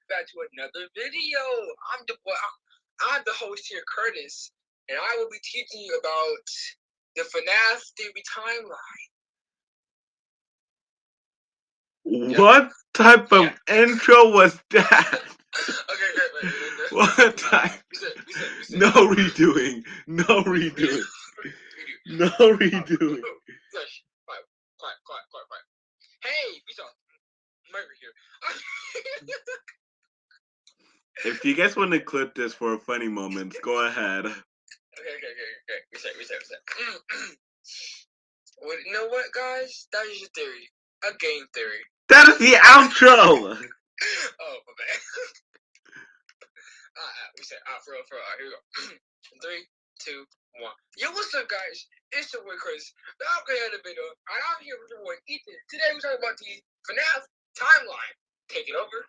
back to another video. I'm the boy. I'm the host here, Curtis, and I will be teaching you about the Fnaf theory timeline. What type of intro was that? Okay, wait. What type? We said. No redoing. No redoing. No redoing. Hush. Quiet. Hey, we saw Murder here. If you guys want to clip this for funny moments, go ahead. Okay. Reset. Well, you know what, guys? That is your theory. A game theory. That is the outro. Oh, my bad. Reset. For real. Alright, here we go. 3, 2, 1. Yo, what's up, guys? It's your boy Chris. I'm gonna have the video, and I'm here with your boy Ethan. Today we're talking about the FNAF timeline. Take it over.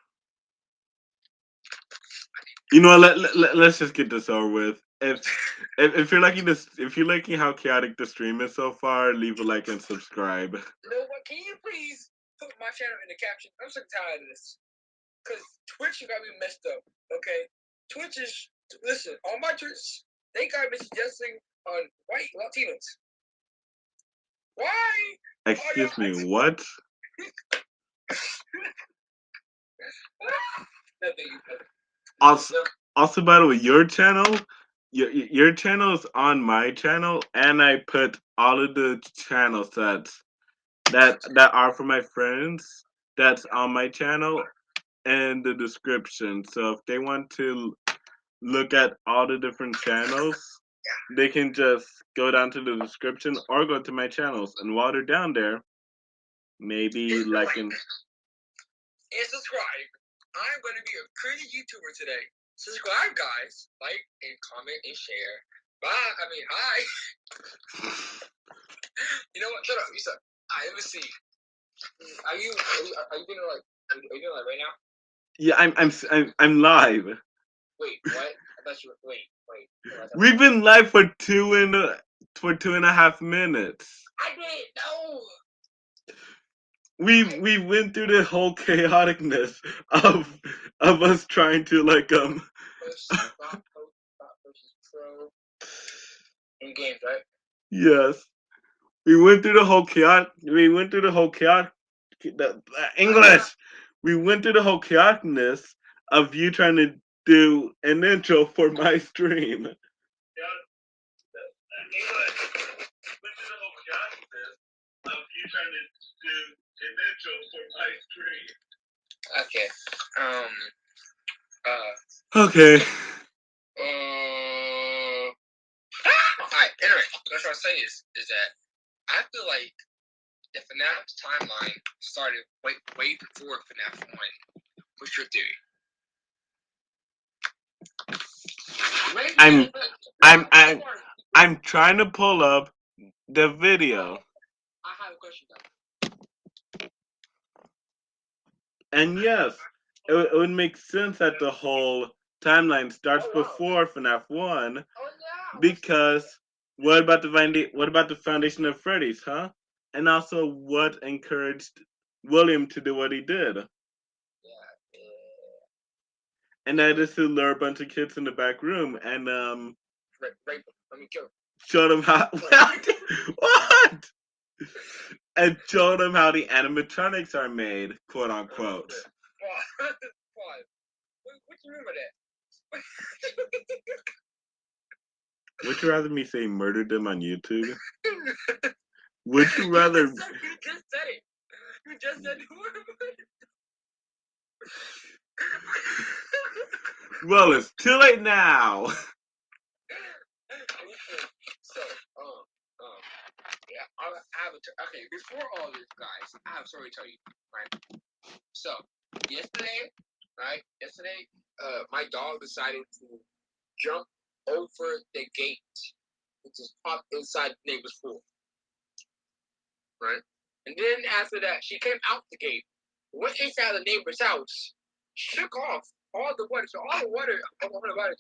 You know what? Let's just get this over with. If you're liking this, if you're liking how chaotic the stream is so far, leave a like and subscribe. You know what? Can you please put my channel in the caption? I'm so tired of this. Cause Twitch got me messed up. Okay, Twitch is listen on my Twitch. They got me suggesting on white Latinos. Why? Excuse me, what? Also, by the way, your channel is on my channel, and I put all of the channels that are for my friends that's on my channel in the description. So if they want to look at all the different channels, they can just go down to the description or go to my channels. And while they're down there, maybe like and subscribe. I'm going to be a crazy YouTuber today. Subscribe, guys. Like and comment and share. Bye. Hi. You know what? Shut up. You suck. Let me see. Are you doing like? Are you doing like right now? Yeah, I'm live. Wait, what? I thought you were. Wait. We've been live for 2.5 minutes. I didn't know. We went through the whole chaoticness of us trying to in games, right? Yes. We went through the whole English. We went through the whole chaoticness of you trying to do an intro for my stream. Okay. Okay. Alright, anyway, what I'm saying is that I feel like the FNAF timeline started way before FNAF 1. What's your theory? I'm trying to pull up the video. I have a question though. And yes, it would make sense that the whole timeline starts before FNAF 1, because what about the foundation of Freddy's, huh? And also, what encouraged William to do what he did? And that is to lure a bunch of kids in the back room and rape them. Let me kill them. Show them how what? And show them how the animatronics are made, quote unquote. What do you mean by that? Would you rather me say murdered them on YouTube? Would you rather? You just said it. You just said the word. Well, it's too late now. So, yeah, okay, before all this, guys, I have a story to tell you, right? So, yesterday, my dog decided to jump over the gate, which is up inside the neighbor's pool, right? And then after that, she came out the gate, went inside the neighbor's house, shook off all the water, so all the water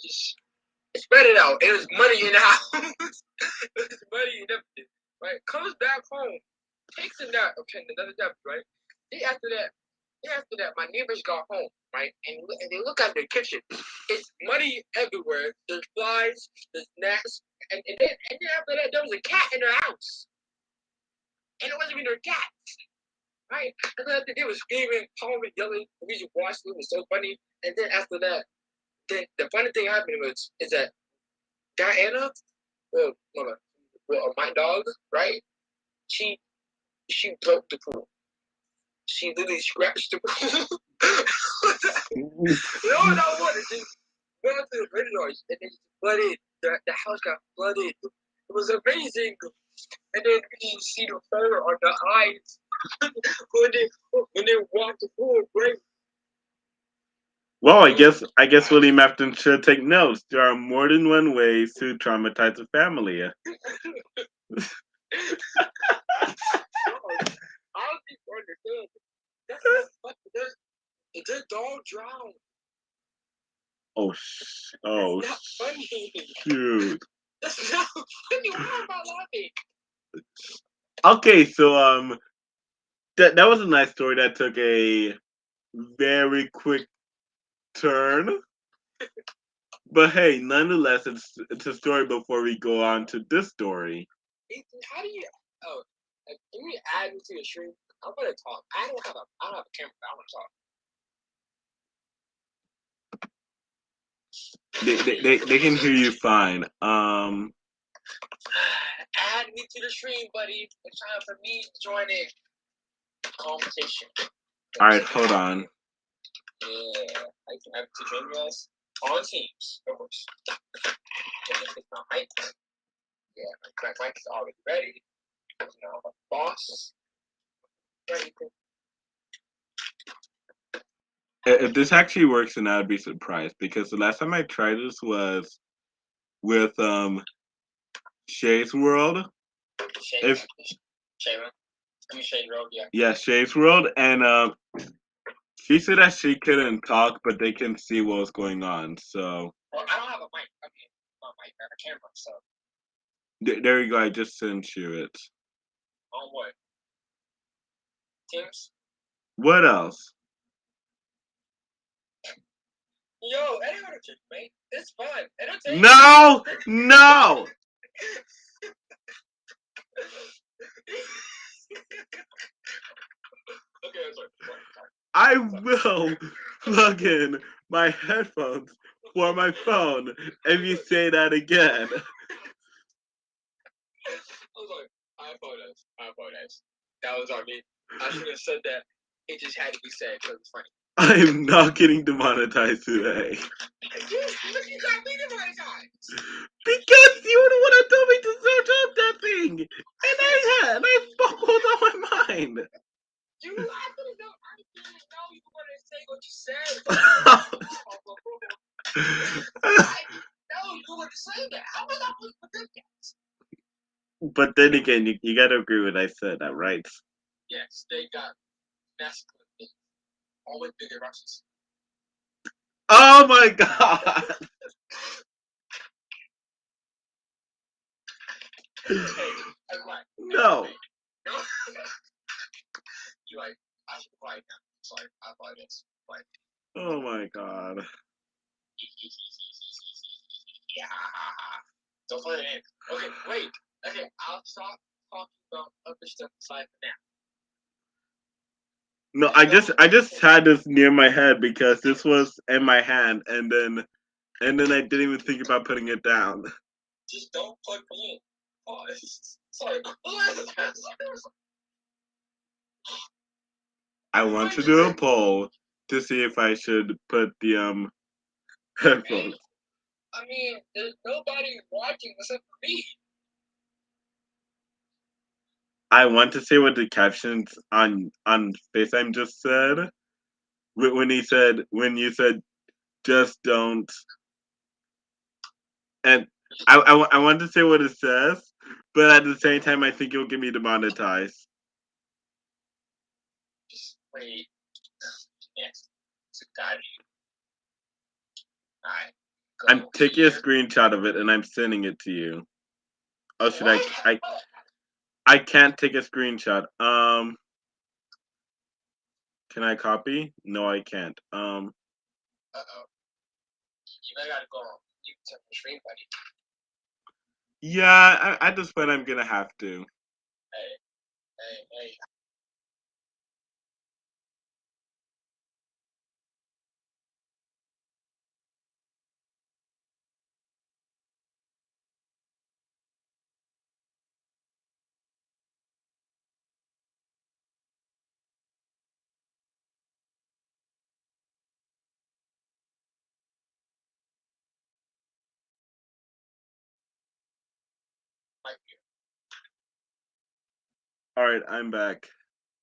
just spread it out. It was muddy in the house. It was muddy and everything, right? Comes back home, takes a nap, okay, another nap, right? Then after that, my neighbors got home. right? And they look at their kitchen. It's muddy everywhere. There's flies, there's gnats, and then after that, there was a cat in their house, and it wasn't even their cat, right? And then they were screaming, calling, yelling. We just watched it. It was so funny. And then after that, then the funny thing happened is that Diana, well, my dog, right? She she broke the pool. She literally scratched the pool. No, no water. She went up to the windows and then flooded. The house got flooded. It was amazing. And then you see the fur on the eyes when they walk the pool. Great. Well, I guess William Afton should take notes. There are more than one ways to traumatize a family. I don't think you understand. Their dog drowned. Oh, That's not funny. shoot. That's not funny. Why am I laughing? Okay, so that was a nice story that took a very quick turn. But hey, nonetheless, it's a story before we go on to this story. How do you? Oh, can you add me to your stream? I'm gonna talk. I don't have a camera. But I want to talk. They can hear you fine. Add me to the stream, buddy. It's time for me to join in conversation. All right, hold on. Yeah, I can have to join us on Teams, of course. It's my mic. Yeah, my mic is already ready. You know, I'm a boss. Ready. If this actually works, then I'd be surprised because the last time I tried this was with Shay's World. If Shade Road, yeah. Yeah, Shay's World, and she said that she couldn't talk, but they can see what was going on. So Well, I don't have a mic. I mean, not a mic, I have a camera, so. there you go. I just sent you it. On what? Teams? What else? Yo, anyone can mate. It's fun. Entertainment. No, no. Okay, I'm sorry. I will plug in my headphones for my phone if you say that again. I'm sorry. I apologize. That was on me. I should have said that. It just had to be said because it's funny. I am not getting demonetized today. You got me demonetized. Because you were the one that told me to search up that thing. And I fumbled on my mind. You, I didn't know. I didn't know you were going to say what you said. I didn't know you were going to say that. How was I supposed to predict that? But then again, you got to agree with what I said, that right? Yes, they got masculine things. Always bigger Russians. Oh my god! Hey, I'm like, No. You like, I should quiet now. Sorry, I apologize. Quiet. Oh my god. Yeah. Don't play it in. Okay, wait. Okay, I'll stop talking about other stuff aside from that. No, I just had this near my head because this was in my hand, and then I didn't even think about putting it down. Just don't plug me in. Oh, sorry. I want to do a poll to see if I should put the headphones. I mean, there's nobody watching except for me. I want to say what the captions on FaceTime just said. When you said just don't, and I want to say what it says, but at the same time I think it will get me demonetized. Just wait. Yes. It's a god. Alright. I'm taking a screenshot of it and I'm sending it to you. Oh, should I can't take a screenshot. Can I copy? No, I can't. oh, you better gotta go on. You can check the stream, buddy. Yeah, at this point, I'm gonna have to. Hey, hey. All right, I'm back,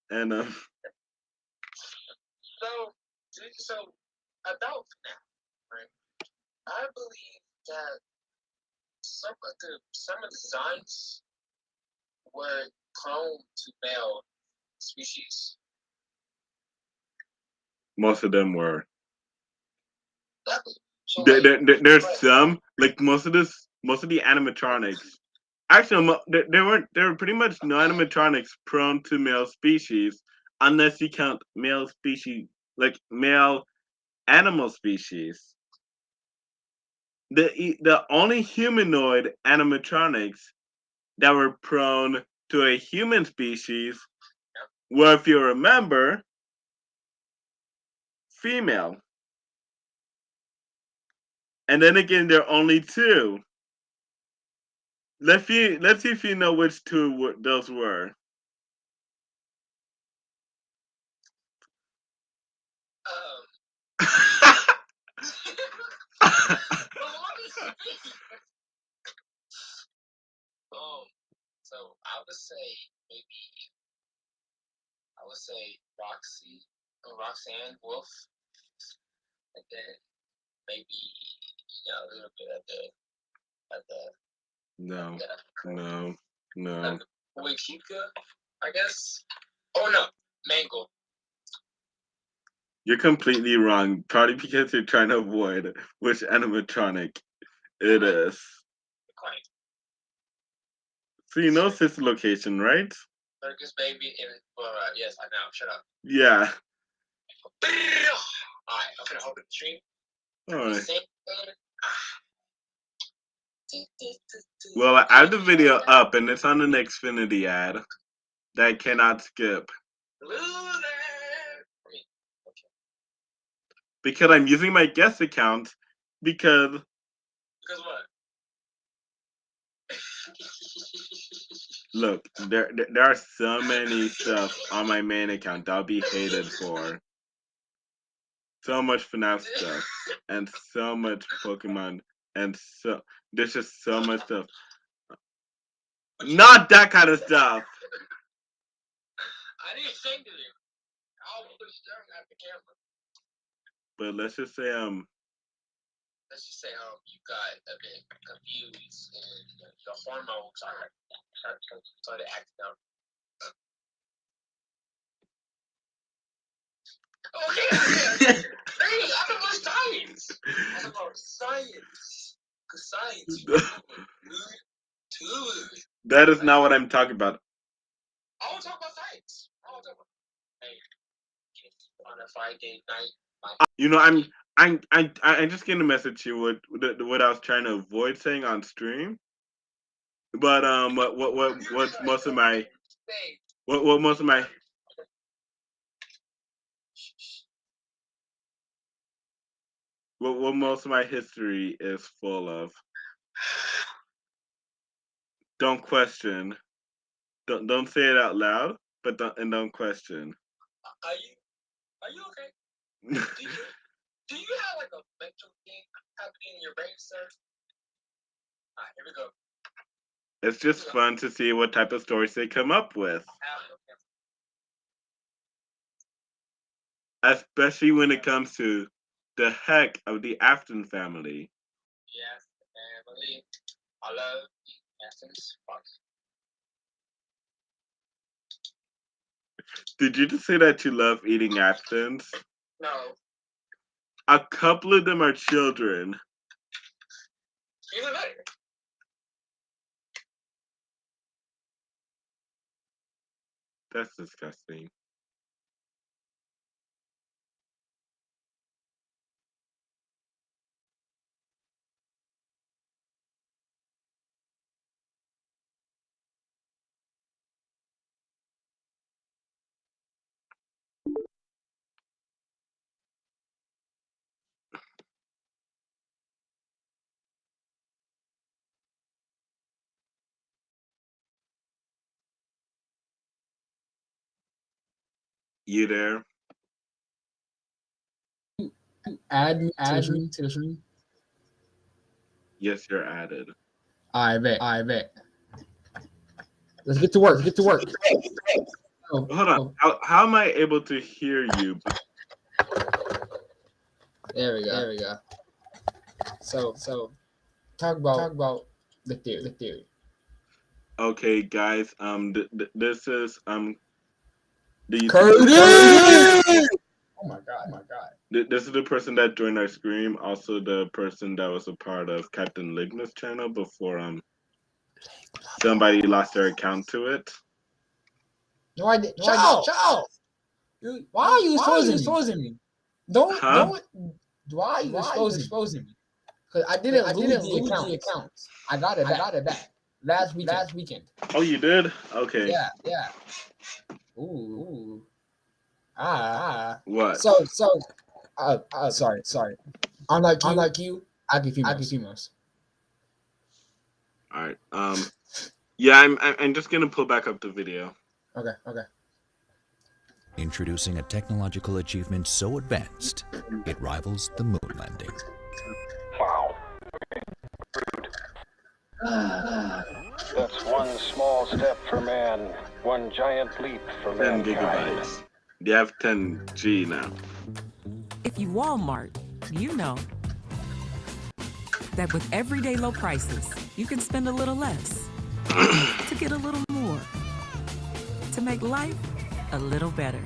and So about Fnaf, right? I believe that some of the designs were cloned to male species. most of them were. Exactly. So There's some like most of the animatronics. Actually, they were pretty much no animatronics prone to male species, unless you count male species like male animal species. The only humanoid animatronics that were prone to a human species were, if you remember, female. And then again, there are only two. Let's see if you know which two those were. So maybe I would say Roxanne Wolf, and then maybe a little bit of No, no, no. Wakika, I guess. Oh no, Mangle. You're completely wrong. Probably because you're trying to avoid which animatronic it is. So you know Sister Location, right? Circus Baby and yes, I know. Shut up. Yeah. Alright, I'm gonna open the stream. Alright. Well, I have the video up and it's on an Xfinity ad that I cannot skip. Because I'm using my guest account because what? look, there are so many stuff on my main account that I'll be hated for. So much Fnaf stuff and so much Pokemon and so there's just so much stuff. Not that kind of stuff. I didn't say to you. I was staring at the camera. But let's just say you got a bit confused and your hormones started acting out. Okay. Hey, I don't know science. I don't know science. Cause science, good. That is not what I'm talking about. I want to talk about science. I want to talk about. Hey, on a Friday night. You know, I'm just getting a message here what I was trying to avoid saying on stream. But what's most of my what most of my what most of my history is full of. Don't question. Don't say it out loud, but don't question. Are you okay? Do you have like a mental thing happening in your brain, sir? Alright, here we go. It's just fun to see what type of stories they come up with. Especially when it comes to the heck of the Afton family. Yes, family. I love the Aftons. Did you just say that you love eating Aftons? No. A couple of them are children. Even better. That's disgusting. You there? Add me to the Add me stream. to the stream. Yes, you're added. I bet. Let's get to work. Get to work. Oh, Hold on. How am I able to hear you? there we go. So talk about the theory. Okay, guys. This is Do you Cody! Oh my god. This is the person that joined our stream. Also, the person that was a part of Captain Ligma's channel before somebody lost their account to it. No, I did. Child. Why are you exposing me? Don't. Why are you exposing me? Because I didn't lose the account. I got it back. Last weekend. Oh, you did? Okay. Yeah. Ooh. What? So. Sorry. Unlike you, I give females. All right. Yeah, I'm just gonna pull back up the video. Okay. Introducing a technological achievement so advanced, it rivals the moon landing. Wow. That's one small step for man, one giant leap for 10 mankind. gigabytes. You have 10G now. If you Walmart, you know that with everyday low prices, you can spend a little less to get a little more, to make life a little better.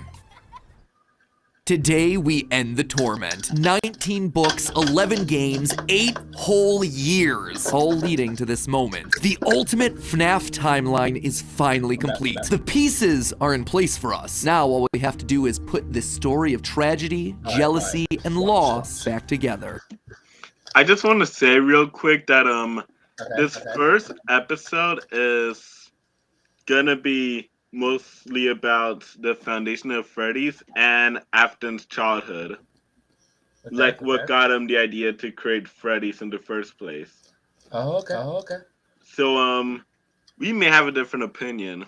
Today we end the torment. 19 books, 11 games, 8 whole years, all leading to this moment. The ultimate Fnaf timeline is finally complete. The pieces are in place for us. Now all we have to do is put this story of tragedy, jealousy, and loss back together. I just want to say real quick that this first episode is gonna be mostly about the foundation of Freddy's and Afton's childhood. What got him the idea to create Freddy's in the first place. Oh, okay. So we may have a different opinion.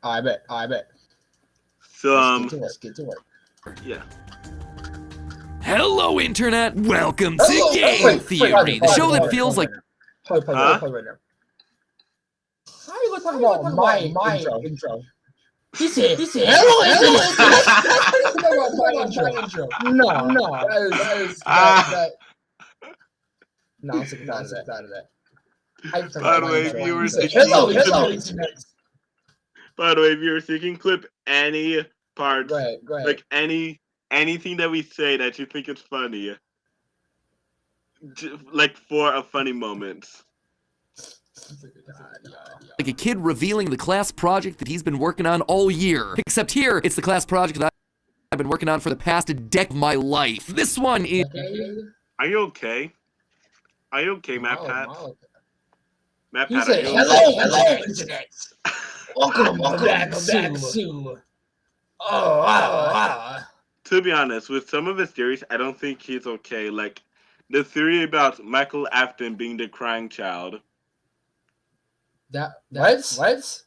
I bet. So Let's get to work. Yeah. Hello, Internet! Welcome to Game Theory, the show that feels like... Play right now. How you gonna talk about my intro? He said, hello, my intro. No. That no, I'm sick out of that. By the way, if you were thinking, clip any part, Go ahead. like anything that we say that you think is funny, like for a funny moment. Like a kid revealing the class project that he's been working on all year. Except here, it's the class project that I've been working on for the past decade of my life. This one is... Are you okay? Are you okay, Matt Pat? Matt He Pat, said, are you hello, Internet. Welcome back to... To be honest, with some of his theories, I don't think he's okay. Like, the theory about Michael Afton being the crying child. What?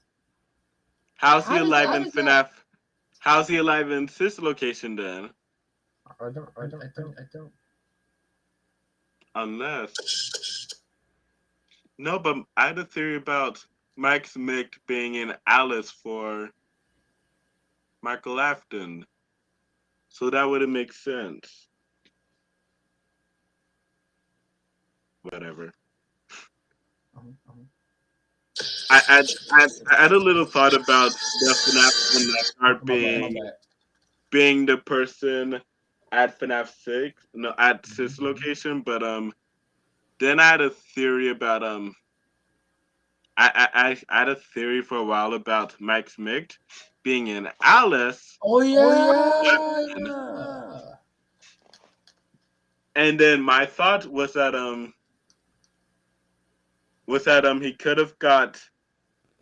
How's he alive in Fnaf? How's he alive in this location then? I don't. Unless. No, but I had a theory about Mike Smith being in Alice for Michael Afton. So that wouldn't make sense. Whatever. I had a little thought about the FNAF and that part being the person at FNAF 6, no, at this location, but then I had a theory about I had a theory for a while about Mike Smith being in Alice. Oh yeah. And then my thought was that he could have got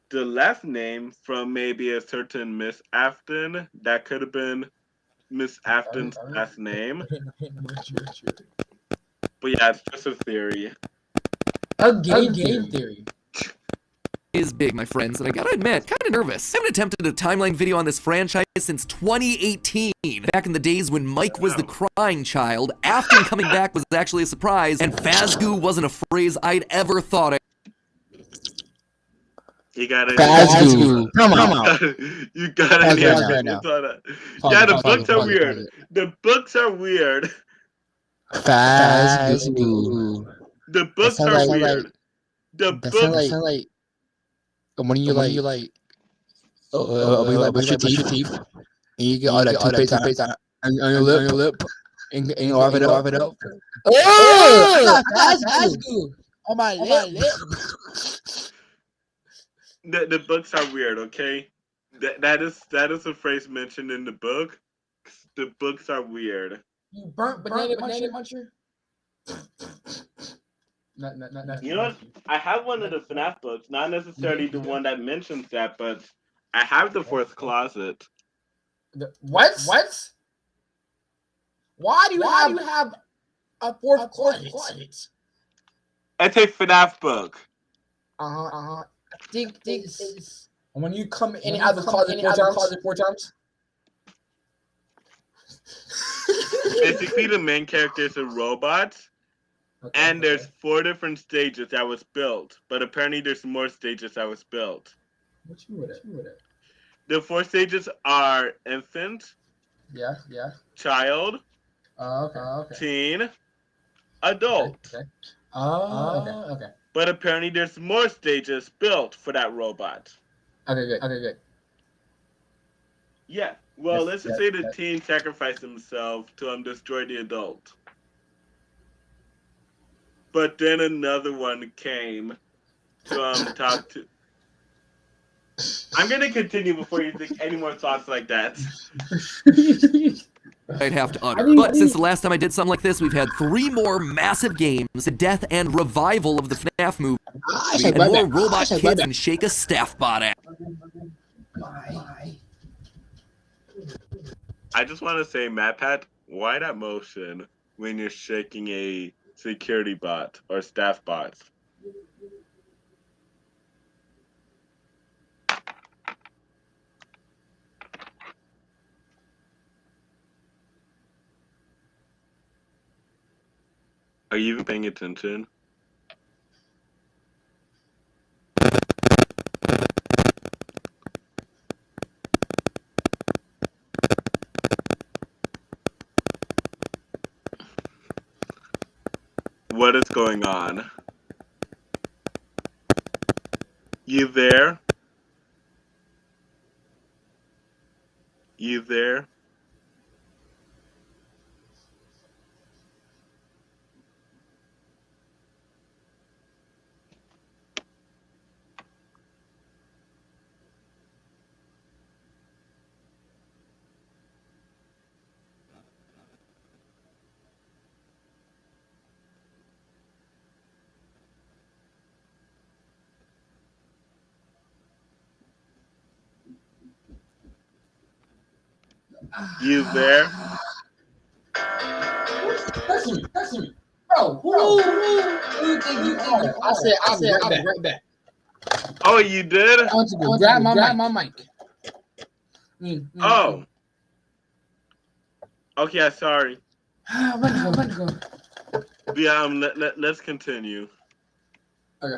the last name from maybe a certain Miss Afton. That could have been Miss Afton's last name. But yeah, it's just a theory. A game theory. is big, my friends, and I gotta admit, kinda nervous. I haven't attempted a timeline video on this franchise since 2018. Back in the days when Mike was the crying child, Afton coming back was actually a surprise, and Fazgoo wasn't a phrase I'd ever thought of. You gotta Fazgoo. Come on. You gotta Fazgoo name right it. now. Yeah, the books are weird. The books are weird. Fazgoo. The books are weird. The books. Like when you like brush your teeth, and you get all that toothpaste on your lip, and wipe it up. Oh, Fazgoo on my lip. The books are weird. Okay, that is a phrase mentioned in the book. The books are weird. You burnt banana muncher. You know what? I have one of the Fnaf books, not necessarily the one that mentions that, but I have the fourth closet. What? Why do you have a fourth closet? It's a Fnaf book. I think it's when you come in and out of the closet four times. Basically, the main character is a robot. And there's 4 different stages that was built, but apparently there's more stages that was built. What you with it? The 4 stages are infant, child, okay. teen, adult. Okay. Okay. But apparently there's more stages built for that robot. Okay, good. Yeah. Well, let's just say the teen sacrificed himself to destroy the adult. But then another one came to talk to. I'm gonna continue before you think any more thoughts like that. I'd have to utter. But since the last time I did something like this, we've had 3 more massive games, the death and revival of the FNAF movie, and more robot kids and shake a staff bot at. I just want to say, MatPat, why that motion when you're shaking a security bot or staff bot? Are you even paying attention? What is going on? You there? You there? You there? That's me. Bro, who you think you are? I said, I'll be right back. Oh, you did? I want to go grab my mic. Oh. Okay, sorry. Let go. Yeah, let's continue. Okay.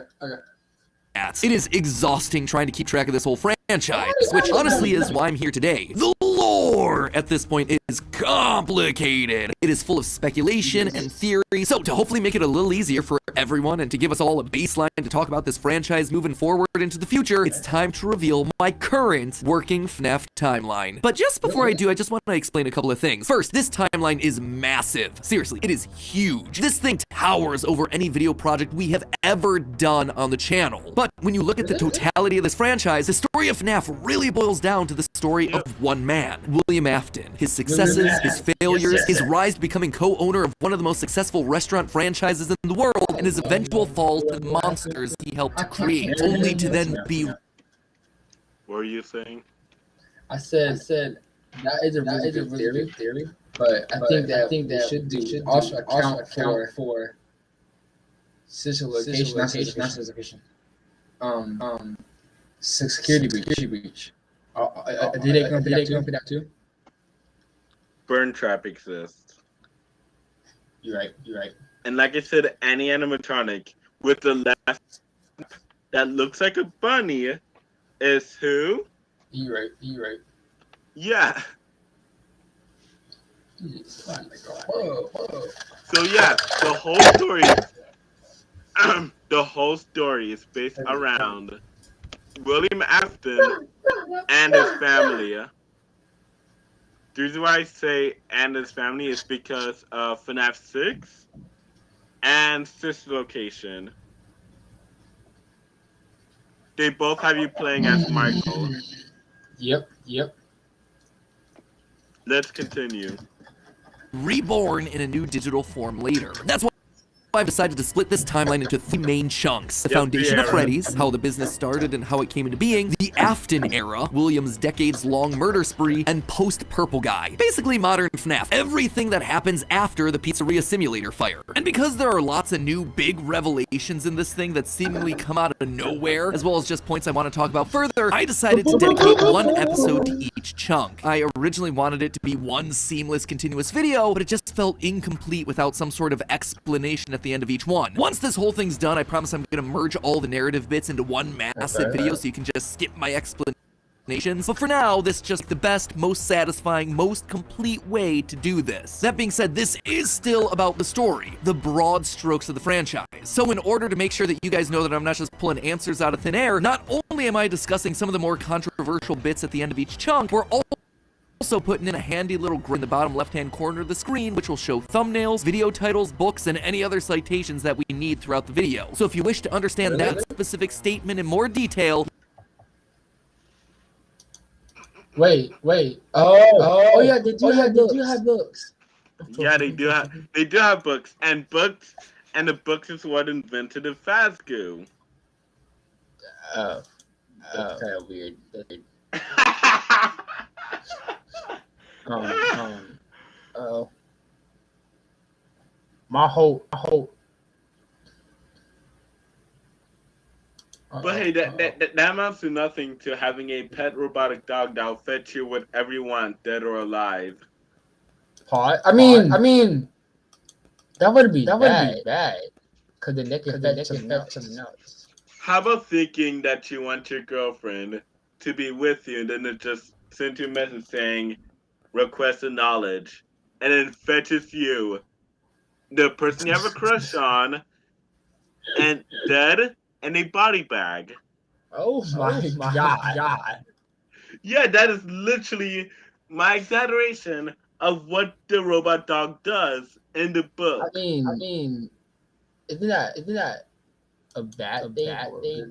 It is exhausting trying to keep track of this whole franchise, which honestly is why I'm here today. The lore at this point is complicated. It is full of speculation and theory, so to hopefully make it a little easier for everyone and to give us all a baseline to talk about this franchise moving forward into the future, it's time to reveal my current working FNAF timeline. But just before I do, I just want to explain a couple of things. First, this timeline is massive. Seriously, it is huge. This thing towers over any video project we have ever done on the channel. But when you look at the totality of this franchise, the story of FNAF really boils down to the story of one man, William Afton. His successes, his failures, his rise to becoming co-owner of one of the most successful restaurant franchises in the world, and his eventual fall to the monsters he helped to create, only to then be... What were you saying? I said that is a really good theory, but I think that we should also account for situation location. security breach. Did they come for that too? Burn trap exists. You're right. And like I said, any animatronic with the last that looks like a bunny is who? You're right. Yeah. Whoa. So yeah, the whole story is based around William Afton and his family. The reason why I say and his family is because of FNAF 6 and Sister Location. They both have you playing as Michael. Yep. Let's continue. Reborn in a new digital form later. That's why I've decided to split this timeline into 3 main chunks. The foundation of Freddy's, how the business started and how it came into being, the Afton era, William's decades-long murder spree, and post-Purple Guy. Basically modern FNAF. Everything that happens after the pizzeria simulator fire. And because there are lots of new big revelations in this thing that seemingly come out of nowhere, as well as just points I want to talk about further, I decided to dedicate one episode to each chunk. I originally wanted it to be one seamless, continuous video, but it just felt incomplete without some sort of explanation at the end of each one. Once this whole thing's done, I promise I'm gonna merge all the narrative bits into one massive video so you can just skip my explanations. But for now, this is just the best, most satisfying, most complete way to do this. That being said, this is still about the story, the broad strokes of the franchise. So in order to make sure that you guys know that I'm not just pulling answers out of thin air, not only am I discussing some of the more controversial bits at the end of each chunk, we're also putting in a handy little grid in the bottom left-hand corner of the screen, which will show thumbnails, video titles, books, and any other citations that we need throughout the video. So if you wish to understand that specific statement in more detail... Wait. Oh yeah, they do have books. Yeah, they do have books, and the books is what invented the Fazgoo. That's kind of weird. My whole. But hey, that amounts to nothing to having a pet robotic dog that'll fetch you whatever you want, dead or alive. I mean, that would be bad. Cause then they can fetch something else. How about thinking that you want your girlfriend to be with you, and then it just sends you a message saying, request a knowledge, and then fetches you the person you have a crush on, and dead, and a body bag. Oh my god. Yeah, that is literally my exaggeration of what the robot dog does in the book. I mean, isn't that a bad thing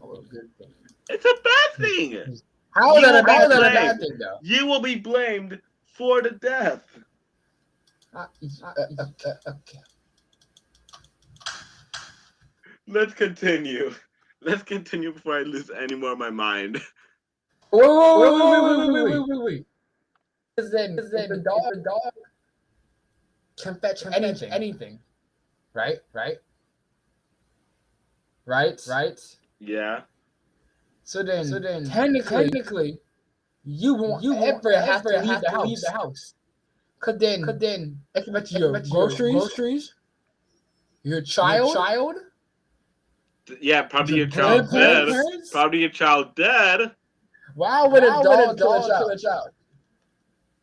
or a good thing? It's a bad thing. How is that a bad thing, though? You will be blamed for the death. Okay. Let's continue. Let's continue before I lose any more of my mind. Wait. Because then the dog can fetch anything. Right? Yeah. So then technically, you won't ever have to leave the house. Cause then expect your groceries, your child. Yeah, probably your child dead. Probably your child dead. Why would a dog kill a child?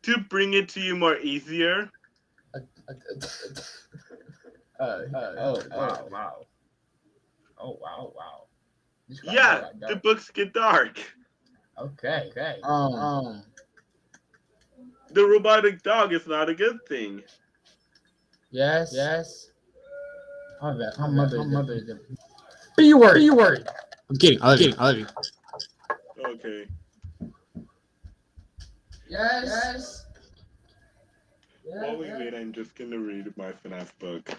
To bring it to you more easier. Wow. Yeah, the books get dark. Okay. The robotic dog is not a good thing. Yes. My mother is a B word. I'm kidding. I love you. Okay. Yes. While we wait, I'm just gonna read my FNAF book.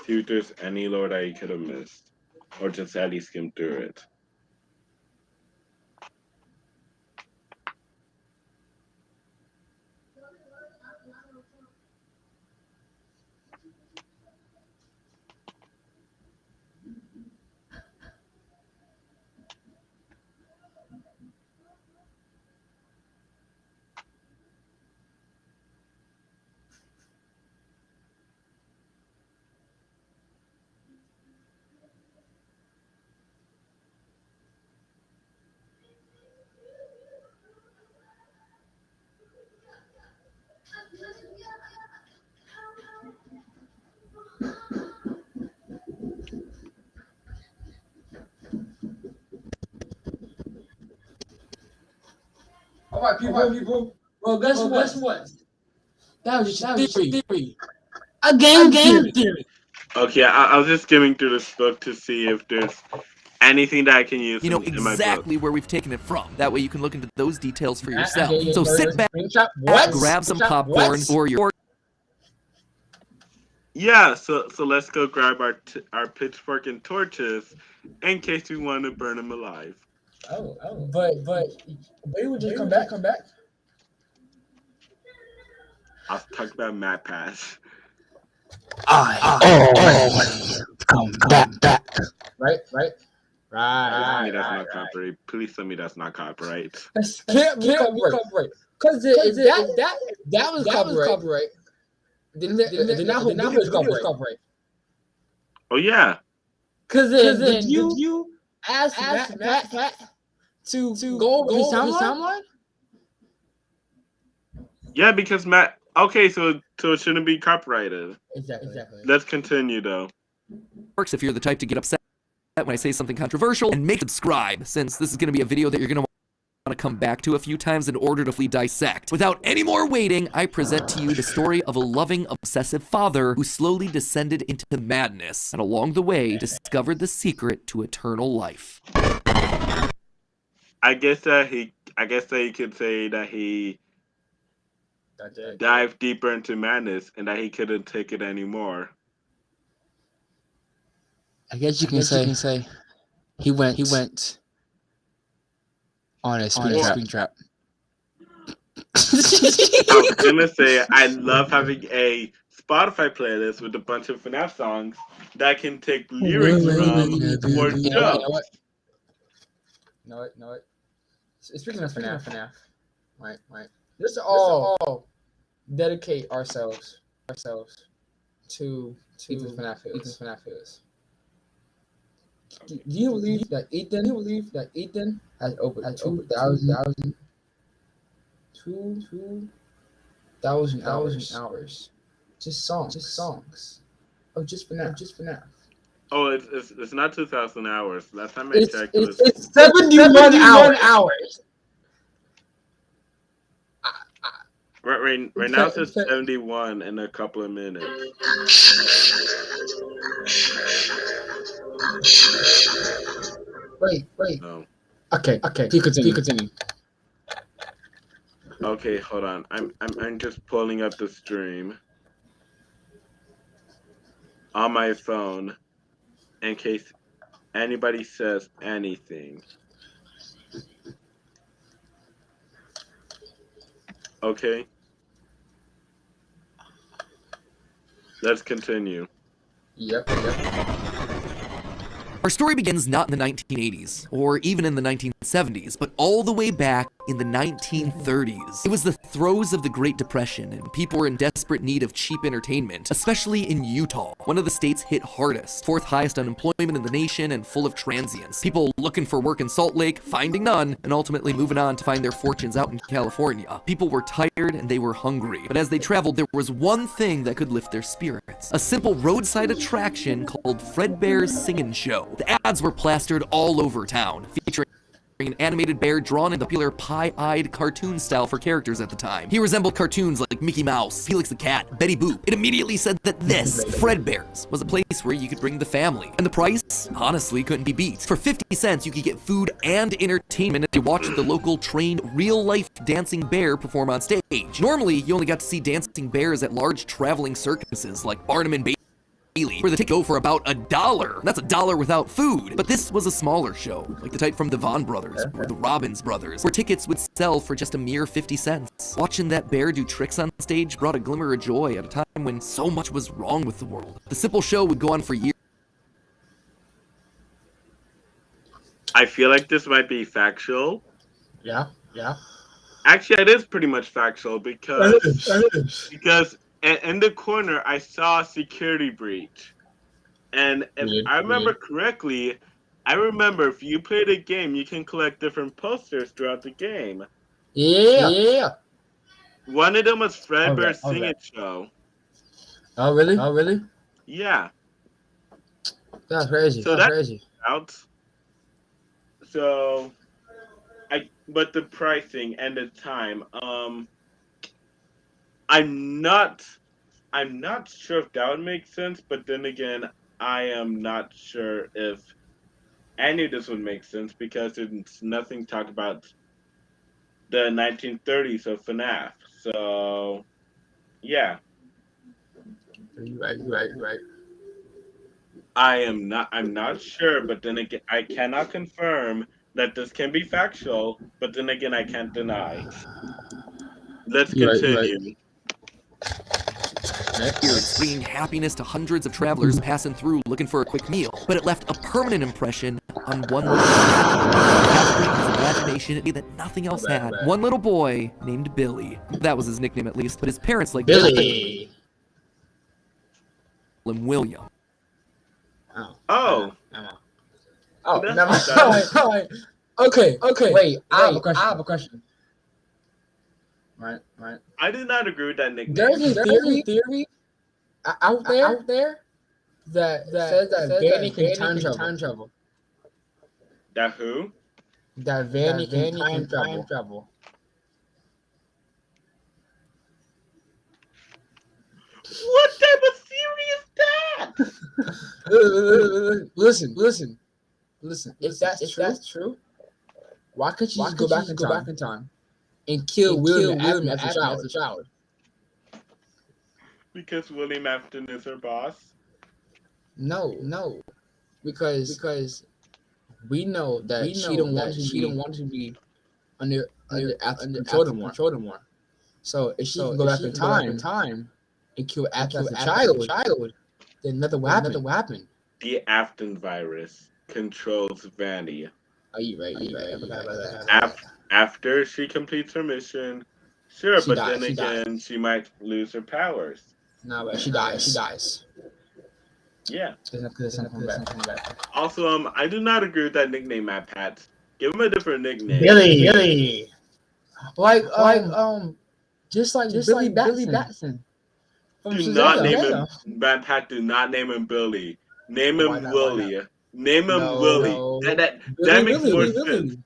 See if there's any lore I could have missed, or just at least skim through it. people. Well, guess what? That was just a theory. A game theory. Okay, I was just skimming through this book to see if there's anything that I can use You know in my book. exactly where we've taken it from. That way you can look into those details for yourself. So sit back, grab some popcorn or your... Yeah, so let's go grab our pitchfork and torches in case we want to burn them alive. But they would just come back. I'll talk about Map Pass. Always come back. Right. Tell me that's not copyright. Please tell me that's not copyright. Can't be copyright. Because that was copyright. Then that whole video was copyright. Oh yeah. Because then you ask Matt to go over his timeline? Yeah, because Matt. Okay, so it shouldn't be copyrighted. Exactly. Let's continue though. Works if you're the type to get upset when I say something controversial, and make subscribe, since this is going to be a video that you're going to want to come back to a few times in order to fully dissect. Without any more waiting, I present to you the story of a loving, obsessive father who slowly descended into madness, and along the way discovered the secret to eternal life. I guess that you could say that he dived deeper into madness and that he couldn't take it anymore. I guess you can say he went on a screen trap. I was gonna say I love having a Spotify playlist with a bunch of Fnaf songs that can take lyrics from or jokes. No. Speaking of Fnaf, right. Let's all dedicate ourselves to Ethan Fnaf is. Do you believe that Ethan has over 2,000 hours just songs of just Fnaf? Oh, it's not 2,000 hours. Last time I checked, it's 71 hours. Right now it says 71 in a couple of minutes. Wait. No. Okay. You continue. Okay, hold on. I'm just pulling up the stream on my phone in case anybody says anything. Okay. Let's continue. Yep. Our story begins not in the 1980s, or even in the 1970s, but all the way back in the 1930s. It was the throes of the Great Depression, and people were in desperate need of cheap entertainment, especially in Utah, one of the states hit hardest, fourth highest unemployment in the nation, and full of transients. People looking for work in Salt Lake, finding none, and ultimately moving on to find their fortunes out in California. People were tired and they were hungry, but as they traveled, there was one thing that could lift their spirits. A simple roadside attraction called Fredbear's Singin' Show. The ads were plastered all over town, featuring an animated bear drawn in the popular pie-eyed cartoon style for characters at the time. He resembled cartoons like Mickey Mouse, Felix the Cat, Betty Boop. It immediately said that this, Fredbear's, was a place where you could bring the family. And the price, honestly, couldn't be beat. For 50 cents, you could get food and entertainment as you watched the local trained, real-life dancing bear perform on stage. Normally, you only got to see dancing bears at large traveling circuses like Barnum and Bailey, where the ticket go for about $1. That's $1 without food. But this was a smaller show, like the type from the Vaughn Brothers or the Robbins Brothers, where tickets would sell for just a mere 50 cents. Watching that bear do tricks on stage brought a glimmer of joy at a time when so much was wrong with the world. The simple show would go on for years. I feel like this might be factual. Yeah. Actually, it is pretty much factual because in the corner I saw a security breach, and if I remember correctly, if you play the game, you can collect different posters throughout the game. Yeah. One of them was Fredbear's Singing Show. Oh really? Yeah. That's crazy. So that's crazy. Out. So, but the pricing and the time. I'm not. I'm not sure if that would make sense, but then again, I am not sure if any of this would make sense because there's nothing talked about the 1930s of FNAF. So, yeah. Right. I'm not sure, but then again, I cannot confirm that this can be factual, but then again, I can't deny. Let's continue. Years, bringing happiness to hundreds of travelers passing through looking for a quick meal, but it left a permanent impression on one little capturing his imagination that nothing else had. One little boy named Billy. That was his nickname at least, but his parents liked Billy. him William. Oh. Never mind. Okay. Wait, I have a question. Right. I do not agree with that nickname. There's a theory out there that says that Vanny can time travel. That who? That Vanny can time travel. What type of theory is that? Listen. If that's true, why couldn't you just go back in time and kill William as a child? Because William Afton is her boss. No, because we know that she don't want to be under control anymore. So if she can go back in time and kill Afton as a child, then nothing will happen. The Afton virus controls Vanny. Are you right? I forgot about that. After she completes her mission, sure, but then again, she might lose her powers. No, but she dies. Yeah. There's something back. Also, I do not agree with that nickname, Matt Pat. Give him a different nickname. Billy. Just like Billy Batson. Do not name him, Matt Pat. Do not name him Billy. Name him Willie. Name him Willie. That makes more sense.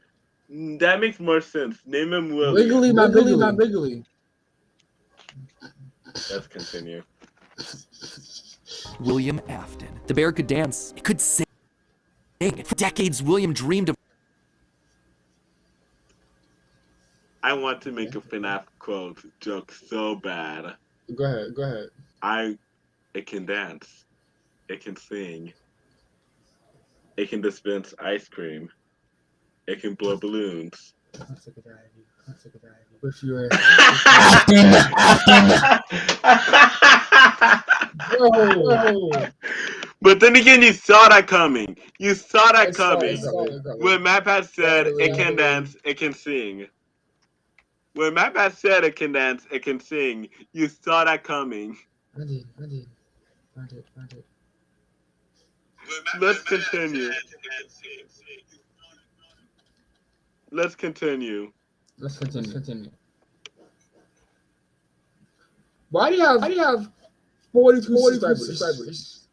That makes more sense. Name him Willie. Wiggly, my Wiggly. Let's continue. William Afton. The bear could dance. It could sing. For decades, William dreamed of. I want to make a FNAF quote joke so bad. Go ahead. It can dance. It can sing. It can dispense ice cream. It can blow balloons. That's a good idea. If you were But then again, you saw that coming. When MatPat said it can dance, it can sing. When MatPat said it can dance, it can sing, you saw that coming. I did. Let's continue. Why do you have 42 subscribers?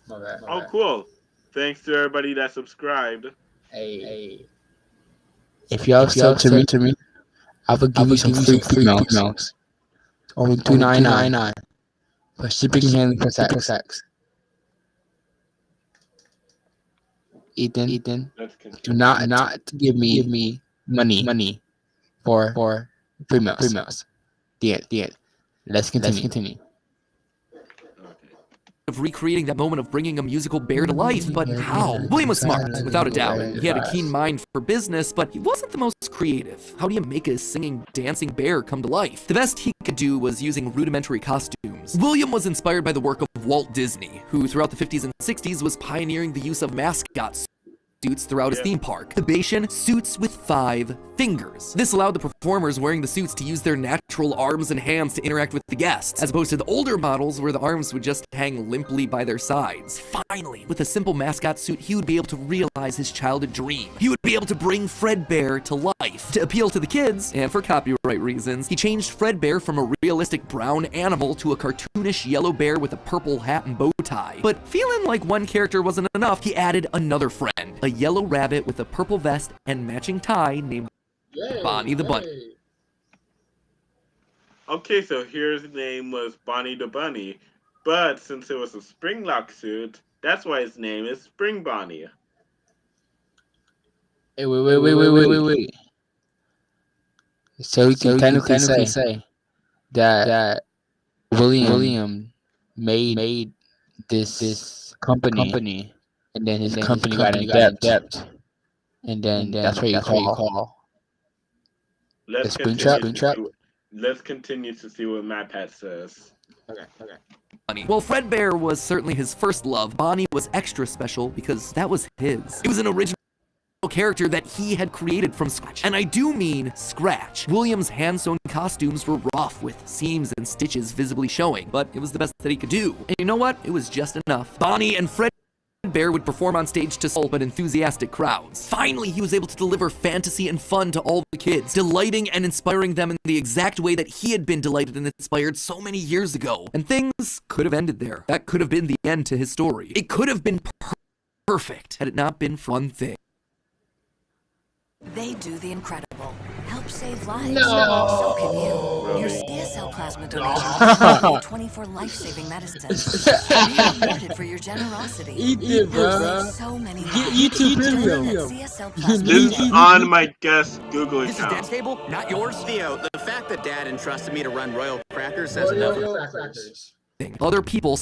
My bad. Oh, cool. Thanks to everybody that subscribed. Hey. If y'all sub to me, I will give you some free mouse. Only $2.99 for shipping and handling for sex. Ethan, do not give me money for free mouse. The end. Let's continue. Of recreating that moment of bringing a musical bear to life, but how? William was smart, without a doubt. He had a keen mind for business, but he wasn't the most creative. How do you make a singing, dancing bear come to life? The best he could do was using rudimentary costumes. William was inspired by the work of Walt Disney, who throughout the 50s and 60s was pioneering the use of mascot suits throughout his theme park. The Bashan, suits with 5 fingers. This allowed the performers wearing the suits to use their natural arms and hands to interact with the guests, as opposed to the older models where the arms would just hang limply by their sides. finally, with a simple mascot suit, he would be able to realize his childhood dream. He would be able to bring Fredbear to life. To appeal to the kids, and for copyright reasons, he changed Fredbear from a realistic brown animal to a cartoonish yellow bear with a purple hat and bow tie. But feeling like one character wasn't enough, he added another friend, a yellow rabbit with a purple vest and matching tie named Bonnie the Bunny. Okay, so his name was Bonnie the Bunny, but since it was a Springlock suit, that's why his name is Spring Bonnie. Hey, wait. So we can technically say that William made this company, and then his company got in debt, and then that's what you call Let's the continue spring trap. Let's continue to see what MatPat says. Okay. Well, Fredbear was certainly his first love. Bonnie was extra special because that was his. It was an original character that he had created from scratch. And I do mean scratch. William's hand-sewn costumes were rough with seams and stitches visibly showing, but it was the best that he could do. And you know what? It was just enough. Bonnie and Fredbear would perform on stage to small but enthusiastic crowds. Finally, he was able to deliver fantasy and fun to all the kids, delighting and inspiring them in the exact way that he had been delighted and inspired so many years ago. And things could have ended there. That could have been the end to his story. It could have been perfect had it not been for one thing. They do the incredible. Help save lives. No. So can you. Your CSL plasma donation 24 life-saving medicines. Be rewarded for your generosity. Eat it, bro. So many Get YouTube Premium. CSL plasma This is on my guest Google This is account. Dad's table, not yours. Theo, the fact that Dad entrusted me to run Royal Crackers says enough. Other people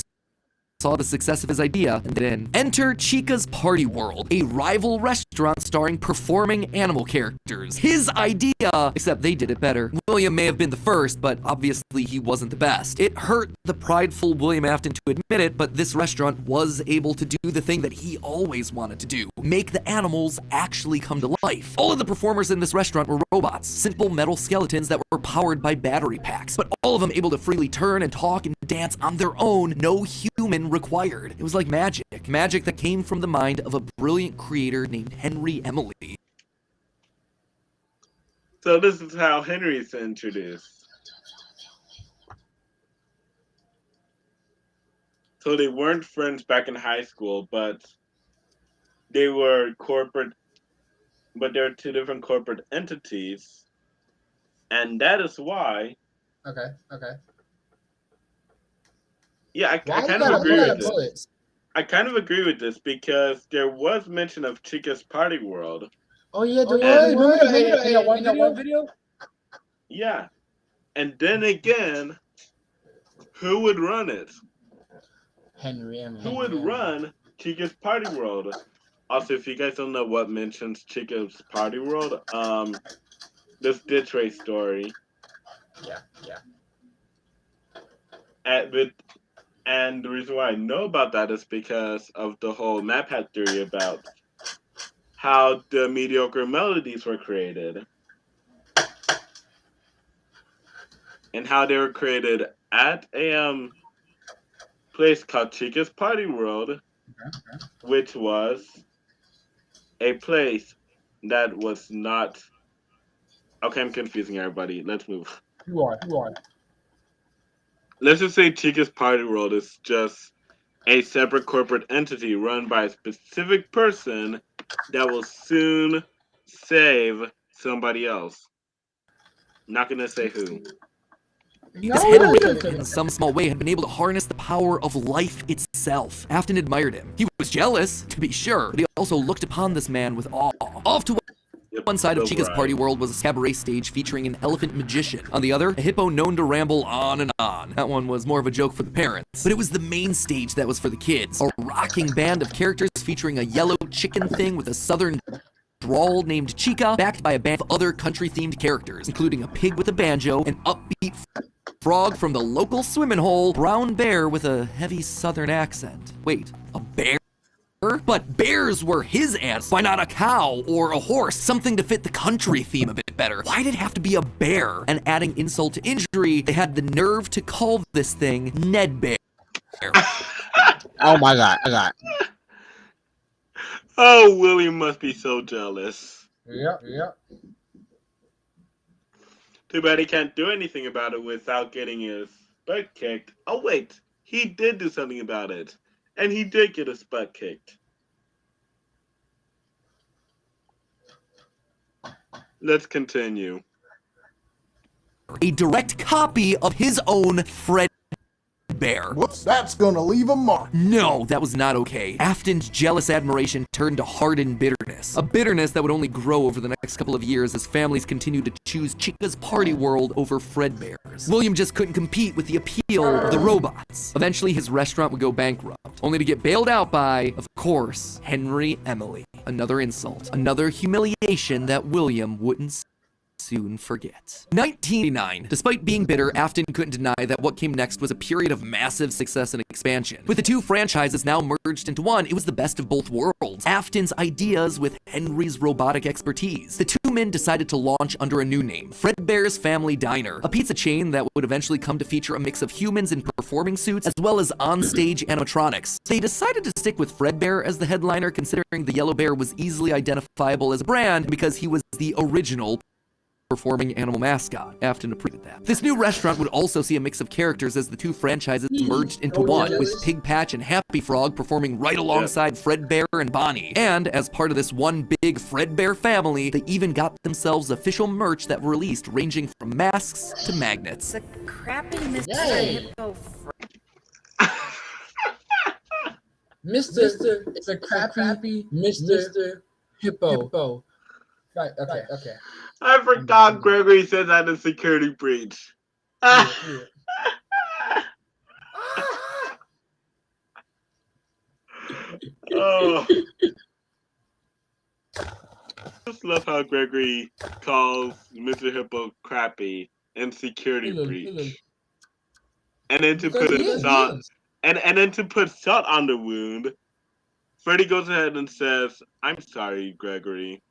saw the success of his idea and then enter Chica's Party World, a rival restaurant starring performing animal characters. His idea, except they did it better. William may have been the first, but obviously he wasn't the best. It hurt the prideful William Afton to admit it, but this restaurant was able to do the thing that he always wanted to do: make the animals actually come to life. All of the performers in this restaurant were robots, simple metal skeletons that were powered by battery packs, but all of them able to freely turn and talk and dance on their own, no human required. It was like magic that came from the mind of a brilliant creator named Henry Emily. So this is how Henry's introduced. So they weren't friends back in high school, but they were two different corporate entities. And that is why. Okay. Yeah, I kind of agree with this. I kind of agree with this because there was mention of Chica's Party World. Oh yeah, there was. Remember that one video? Yeah. And then again, who would run it? Henry Emily. Who would run Chica's Party World? Also, if you guys don't know what mentions Chica's Party World, this Ditch Race story. Yeah. And the reason why I know about that is because of the whole MatPat theory about how the mediocre melodies were created. And how they were created at a place called Chica's Party World, which was a place that was not... Okay, I'm confusing everybody. Let's move. You are. Let's just say Chica's Party World is just a separate corporate entity run by a specific person that will soon save somebody else. Not gonna say who. Because Henry, in some small way, had been able to harness the power of life itself. Afton admired him. He was jealous, to be sure, but he also looked upon this man with awe. Off to one side of Chica's Party World was a cabaret stage featuring an elephant magician. On the other, a hippo known to ramble on and on. That one was more of a joke for the parents. But it was the main stage that was for the kids. A rocking band of characters featuring a yellow chicken thing with a southern drawl named Chica, backed by a band of other country-themed characters, including a pig with a banjo, an upbeat frog from the local swimming hole, brown bear with a heavy southern accent. Wait, a bear? But bears were his ants. Why not a cow or a horse? Something to fit the country theme a bit better. Why did it have to be a bear? And adding insult to injury, they had the nerve to call this thing Ned Bear. Oh my god. Oh, William must be so jealous. Yep, yep. Too bad he can't do anything about it without getting his butt kicked. Oh, wait. He did do something about it. And he did get his butt kicked. Let's continue. A direct copy of his own Fredbear. Whoops, that's gonna leave a mark. No, that was not okay. Afton's jealous admiration turned to hardened bitterness. A bitterness that would only grow over the next couple of years as families continued to choose Chica's party world over Fredbear's. William just couldn't compete with the appeal of the robots. Eventually, his restaurant would go bankrupt, only to get bailed out by, of course, Henry Emily. Another insult, another humiliation that William wouldn't soon forget. 1989. Despite being bitter, Afton couldn't deny that what came next was a period of massive success and expansion. With the two franchises now merged into one, it was the best of both worlds. Afton's ideas with Henry's robotic expertise. The two men decided to launch under a new name, Fredbear's Family Diner, a pizza chain that would eventually come to feature a mix of humans in performing suits as well as on-stage animatronics. They decided to stick with Fredbear as the headliner, considering the yellow bear was easily identifiable as a brand because he was the original performing animal mascot. Afton appreciated that. This new restaurant would also see a mix of characters as the two franchises merged into one, with Pig Patch and Happy Frog performing right alongside Fredbear and Bonnie. And as part of this one big Fredbear family, they even got themselves official merch that were released, ranging from masks to magnets. The crappy Mr. Hippo Mr. It's a crappy Mr. Hippo. Right, okay. I forgot Gregory said that in Security Breach. Oh. I just love how Gregory calls Mr. Hippo crappy in Security Breach. And then to put salt and then to put salt on the wound, Freddy goes ahead and says, "I'm sorry, Gregory."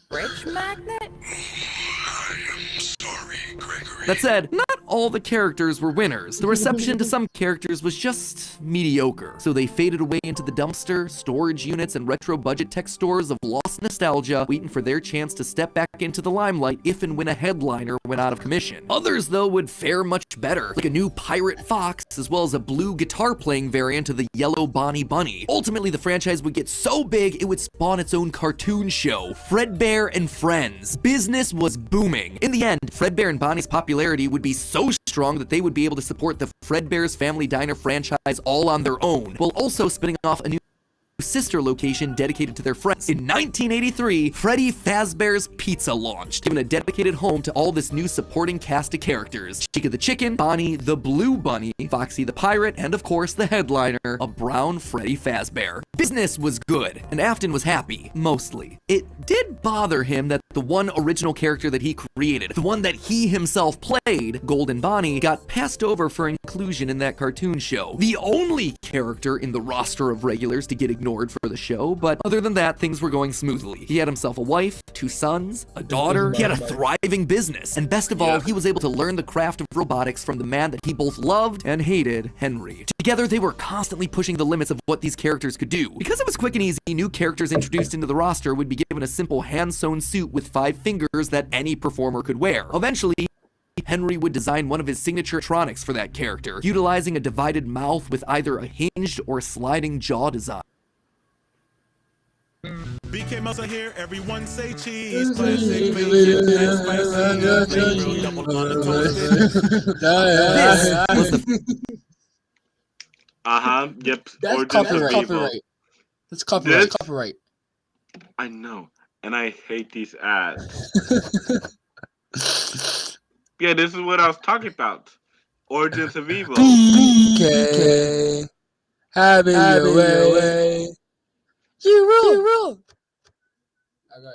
Fridge magnet? I am sorry, Gregory. That said, not all the characters were winners. The reception to some characters was just mediocre, so they faded away into the dumpster, storage units, and retro budget tech stores of lost nostalgia, waiting for their chance to step back into the limelight if and when a headliner went out of commission. Others, though, would fare much better, like a new Pirate Fox, as well as a blue guitar-playing variant of the yellow Bonnie Bunny. Ultimately, the franchise would get so big, it would spawn its own cartoon show, Fredbear and Friends. Business was booming. In the end, Fredbear and Bonnie's popularity would be so strong that they would be able to support the Fredbear's Family Diner franchise all on their own, while also spinning off a new sister location dedicated to their friends. In 1983, Freddy Fazbear's Pizza launched, giving a dedicated home to all this new supporting cast of characters. Chica the Chicken, Bonnie the Blue Bunny, Foxy the Pirate, and of course the headliner, a brown Freddy Fazbear. Business was good, and Afton was happy, mostly. It did bother him that the one original character that he created, the one that he himself played, Golden Bonnie, got passed over for inclusion in that cartoon show. The only character in the roster of regulars to get ignored for the show, but other than that, things were going smoothly. He had himself a wife, 2 sons, a daughter, he had a thriving business, and best of all, he was able to learn the craft of robotics from the man that he both loved and hated, Henry. Together, they were constantly pushing the limits of what these characters could do. Because it was quick and easy, new characters introduced into the roster would be given a simple hand-sewn suit with 5 fingers that any performer could wear. Eventually, Henry would design one of his signature electronics for that character, utilizing a divided mouth with either a hinged or sliding jaw design. BK Muscle here, everyone say cheese. Classic bacon and spicy real double on the toasted. This was the Yep. That's copyright. That's copyright. I know, and I hate these ads. Yeah, this is what I was talking about. Origins of Evil. BK, have it your way. You rule. I got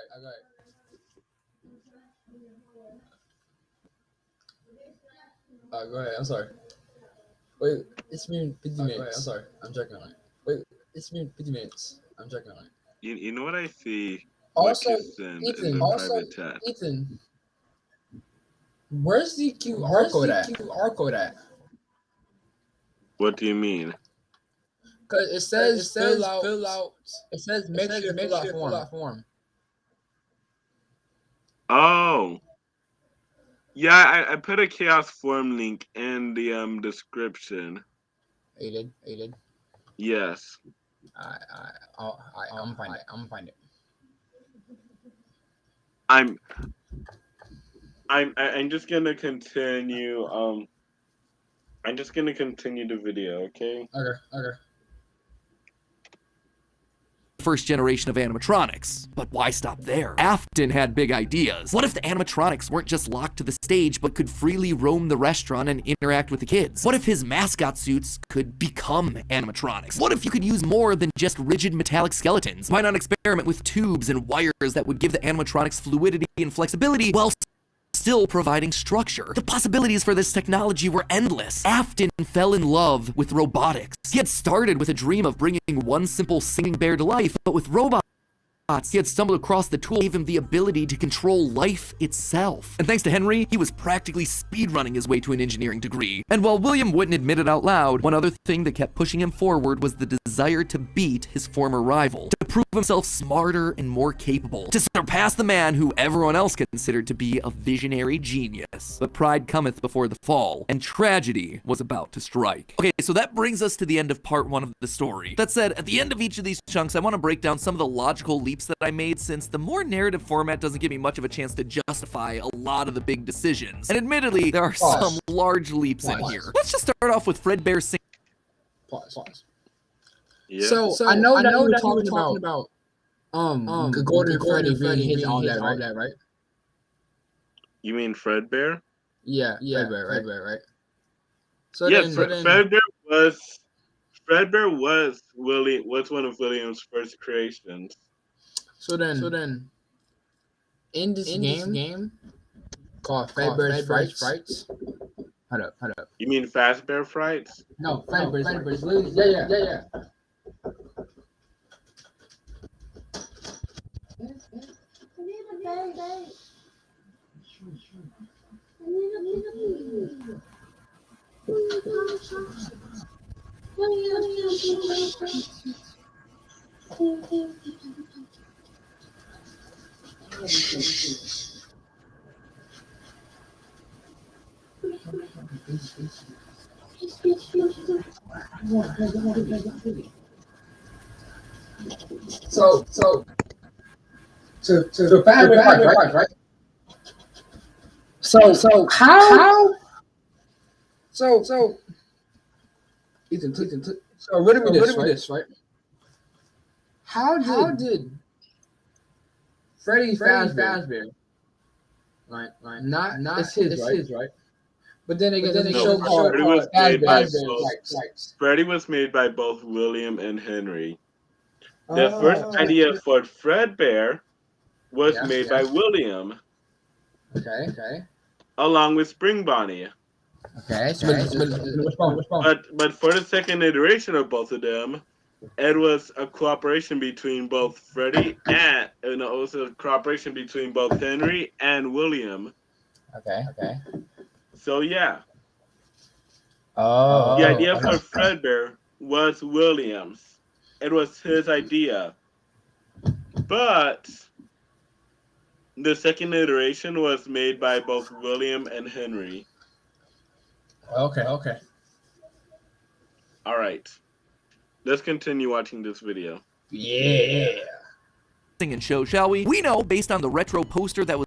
it. Go ahead. I'm sorry. Wait, it's been 50 minutes. Go ahead, I'm sorry. I'm checking on it. Wait, it's been 50 minutes. I'm checking on it. You know what I see? Also, Ethan. Ethan, where's the QR code at? What do you mean? Cause it says fill out. It says make sure you fill out form. Oh. Yeah, I put a chaos form link in the description. You did. Yes. I'm gonna find it. I'm just gonna continue. I'm just gonna continue the video. Okay. Okay. First generation of animatronics. But why stop there? Afton had big ideas. What if the animatronics weren't just locked to the stage, but could freely roam the restaurant and interact with the kids? What if his mascot suits could become animatronics? What if you could use more than just rigid metallic skeletons? Why not experiment with tubes and wires that would give the animatronics fluidity and flexibility while still providing structure? The possibilities for this technology were endless. Afton fell in love with robotics. He had started with a dream of bringing one simple singing bear to life, but with robots, he had stumbled across the tool that gave him the ability to control life itself. And thanks to Henry, he was practically speedrunning his way to an engineering degree. And while William wouldn't admit it out loud, one other thing that kept pushing him forward was the desire to beat his former rival, to prove himself smarter and more capable, to surpass the man who everyone else considered to be a visionary genius. But pride cometh before the fall, and tragedy was about to strike. Okay, so that brings us to the end of part 1 of the story. That said, at the end of each of these chunks, I want to break down some of the logical leaps that I made, since the more narrative format doesn't give me much of a chance to justify a lot of the big decisions. And admittedly, there are some large leaps in here. Let's just start off with Fredbear singing. Pause. Yeah. So I know that you were talking about Gordon Freddy being his all that, right? You mean Fredbear? Yeah, Fredbear, right? So yeah, then, Fredbear was one of William's first creations. So then, in this game called Fredbear's Frights. Hold up. You mean Fazbear Frights? No, Fredbear's. Yeah. So Fazbear, right? So how? So Ethan, so riddle me this, right? How did Freddy Fazbear, right? Not it's his, right? But then again, they show Freddy was made by both William and Henry. The first idea for Fredbear was made by William. Okay. Along with Spring Bonnie. Okay. But for the second iteration of both of them, it was a cooperation between both Freddy and also a cooperation between both Henry and William. Okay. So yeah. Oh. The idea for Fredbear was William's. It was his idea. But the second iteration was made by both William and Henry. Okay. All right. Let's continue watching this video. Yeah. And show, shall we? We know, based on the retro poster that was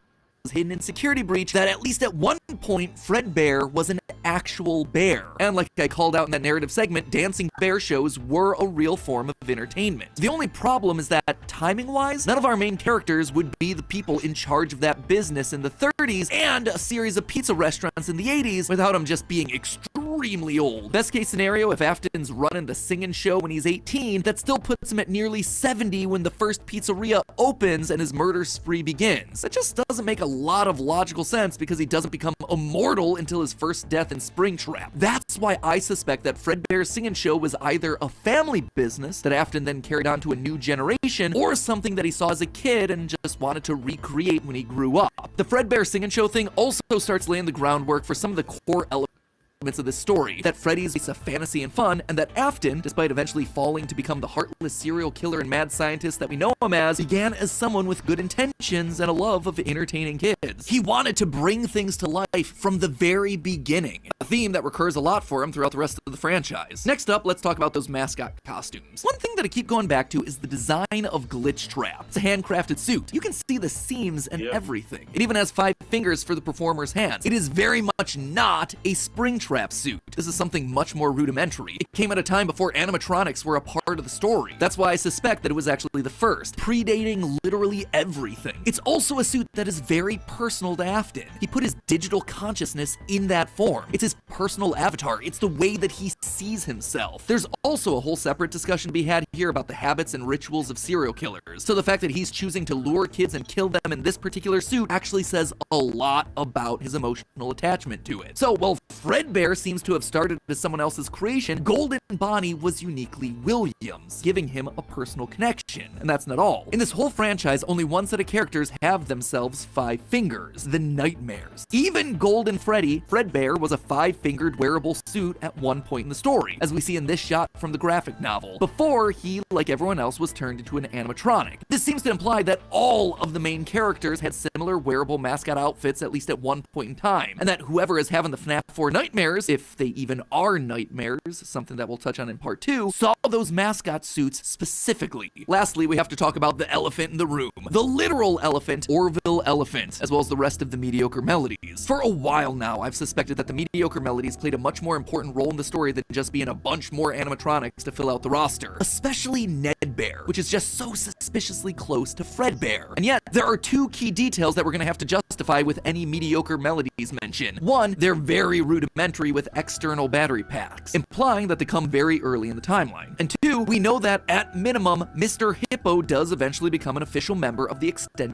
hidden in Security Breach, that at least at one point, Fredbear was an actual bear. And like I called out in that narrative segment, dancing bear shows were a real form of entertainment. The only problem is that, timing-wise, none of our main characters would be the people in charge of that business in the 30s and a series of pizza restaurants in the 80s without them just being extremely old. Best case scenario, if Afton's running the singing show when he's 18, that still puts him at nearly 70 when the first pizzeria opens and his murder spree begins. That just doesn't make a lot of logical sense because he doesn't become immortal until his first death in Springtrap. That's why I suspect that Fredbear's singing show was either a family business that Afton then carried on to a new generation, or something that he saw as a kid and just wanted to recreate when he grew up. The Fredbear singing show thing also starts laying the groundwork for some of the core elements elements of this story, that Freddy's a fantasy and fun, and that Afton, despite eventually falling to become the heartless serial killer and mad scientist that we know him as, began as someone with good intentions and a love of entertaining kids. He wanted to bring things to life from the very beginning, a theme that recurs a lot for him throughout the rest of the franchise. Next up, let's talk about those mascot costumes. One thing that I keep going back to is the design of Glitch Trap. It's a handcrafted suit. You can see the seams and everything. It even has 5 fingers for the performer's hands. It is very much not a Springtrap suit. This is something much more rudimentary. It came at a time before animatronics were a part of the story. That's why I suspect that it was actually the first, predating literally everything. It's also a suit that is very personal to Afton. He put his digital consciousness in that form. It's his personal avatar. It's the way that he sees himself. There's also a whole separate discussion to be had here about the habits and rituals of serial killers. So the fact that he's choosing to lure kids and kill them in this particular suit actually says a lot about his emotional attachment to it. So while Fredbear seems to have started as someone else's creation, Golden Bonnie was uniquely Williams, giving him a personal connection. And that's not all. In this whole franchise, only one set of characters have themselves 5 fingers, the Nightmares. Even Golden Freddy, Fredbear, was a 5-fingered wearable suit at one point in the story, as we see in this shot from the graphic novel, before he, like everyone else, was turned into an animatronic. This seems to imply that all of the main characters had similar wearable mascot outfits at least at one point in time, and that whoever is having the Fnaf 4 nightmares, if they even are nightmares, something that we'll touch on in part 2, saw those mascot suits specifically. Lastly, we have to talk about the elephant in the room. The literal elephant, Orville Elephant, as well as the rest of the mediocre melodies. For a while now, I've suspected that the mediocre melodies played a much more important role in the story than just being a bunch more animatronics to fill out the roster. Especially Ned Bear, which is just so suspiciously close to Fredbear. And yet, there are 2 key details that we're gonna have to justify with any mediocre melodies mention. One, they're very rudimentary with external battery packs, implying that they come very early in the timeline. And 2, we know that at minimum, Mr. Hippo does eventually become an official member of the extended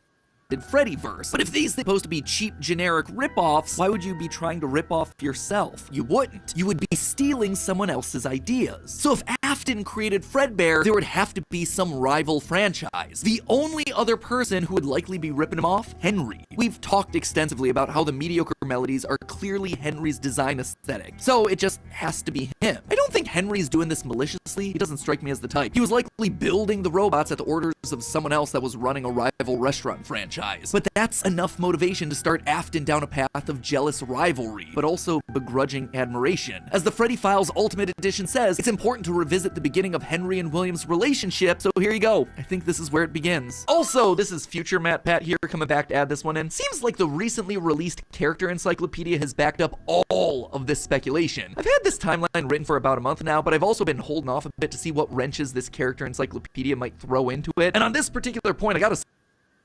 Freddyverse. But if these are supposed to be cheap, generic rip-offs, why would you be trying to rip off yourself? You wouldn't. You would be stealing someone else's ideas. So if Afton created Fredbear, there would have to be some rival franchise. The only other person who would likely be ripping him off? Henry. We've talked extensively about how the mediocre melodies are clearly Henry's design aesthetic, so it just has to be him. I don't think Henry's doing this maliciously. He doesn't strike me as the type. He was likely building the robots at the orders of someone else that was running a rival restaurant franchise. But that's enough motivation to start Afton down a path of jealous rivalry, but also begrudging admiration. As the Freddy Files Ultimate Edition says, it's important to revisit the beginning of Henry and William's relationship, so here you go. I think this is where it begins. Also, this is future Matt Pat here coming back to add this one in. Seems like the recently released character encyclopedia has backed up all of this speculation. I've had this timeline written for about a month now, but I've also been holding off a bit to see what wrenches this character encyclopedia might throw into it. And on this particular point, I gotta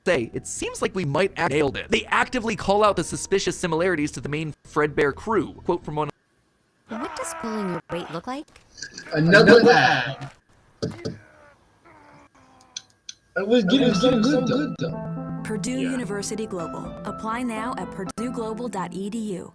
say, it seems like we might have nailed it. They actively call out the suspicious similarities to the main Fredbear crew. Quote from one. What does pulling your weight look like? Another ad. It was getting so good though. Purdue University Global. Apply now at purdueglobal.edu.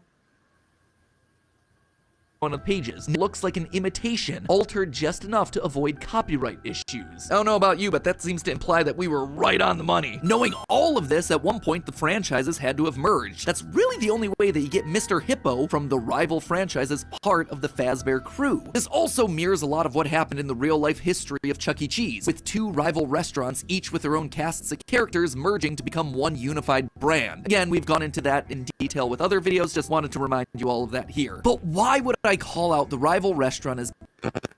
One of the pages. It looks like an imitation, altered just enough to avoid copyright issues. I don't know about you, but that seems to imply that we were right on the money. Knowing all of this, at one point the franchises had to have merged. That's really the only way that you get Mr. Hippo from the rival franchise as part of the Fazbear crew. This also mirrors a lot of what happened in the real-life history of Chuck E. Cheese, with 2 rival restaurants, each with their own casts of characters merging to become one unified brand. Again, we've gone into that in detail with other videos, just wanted to remind you all of that here. But why would I call out the rival restaurant as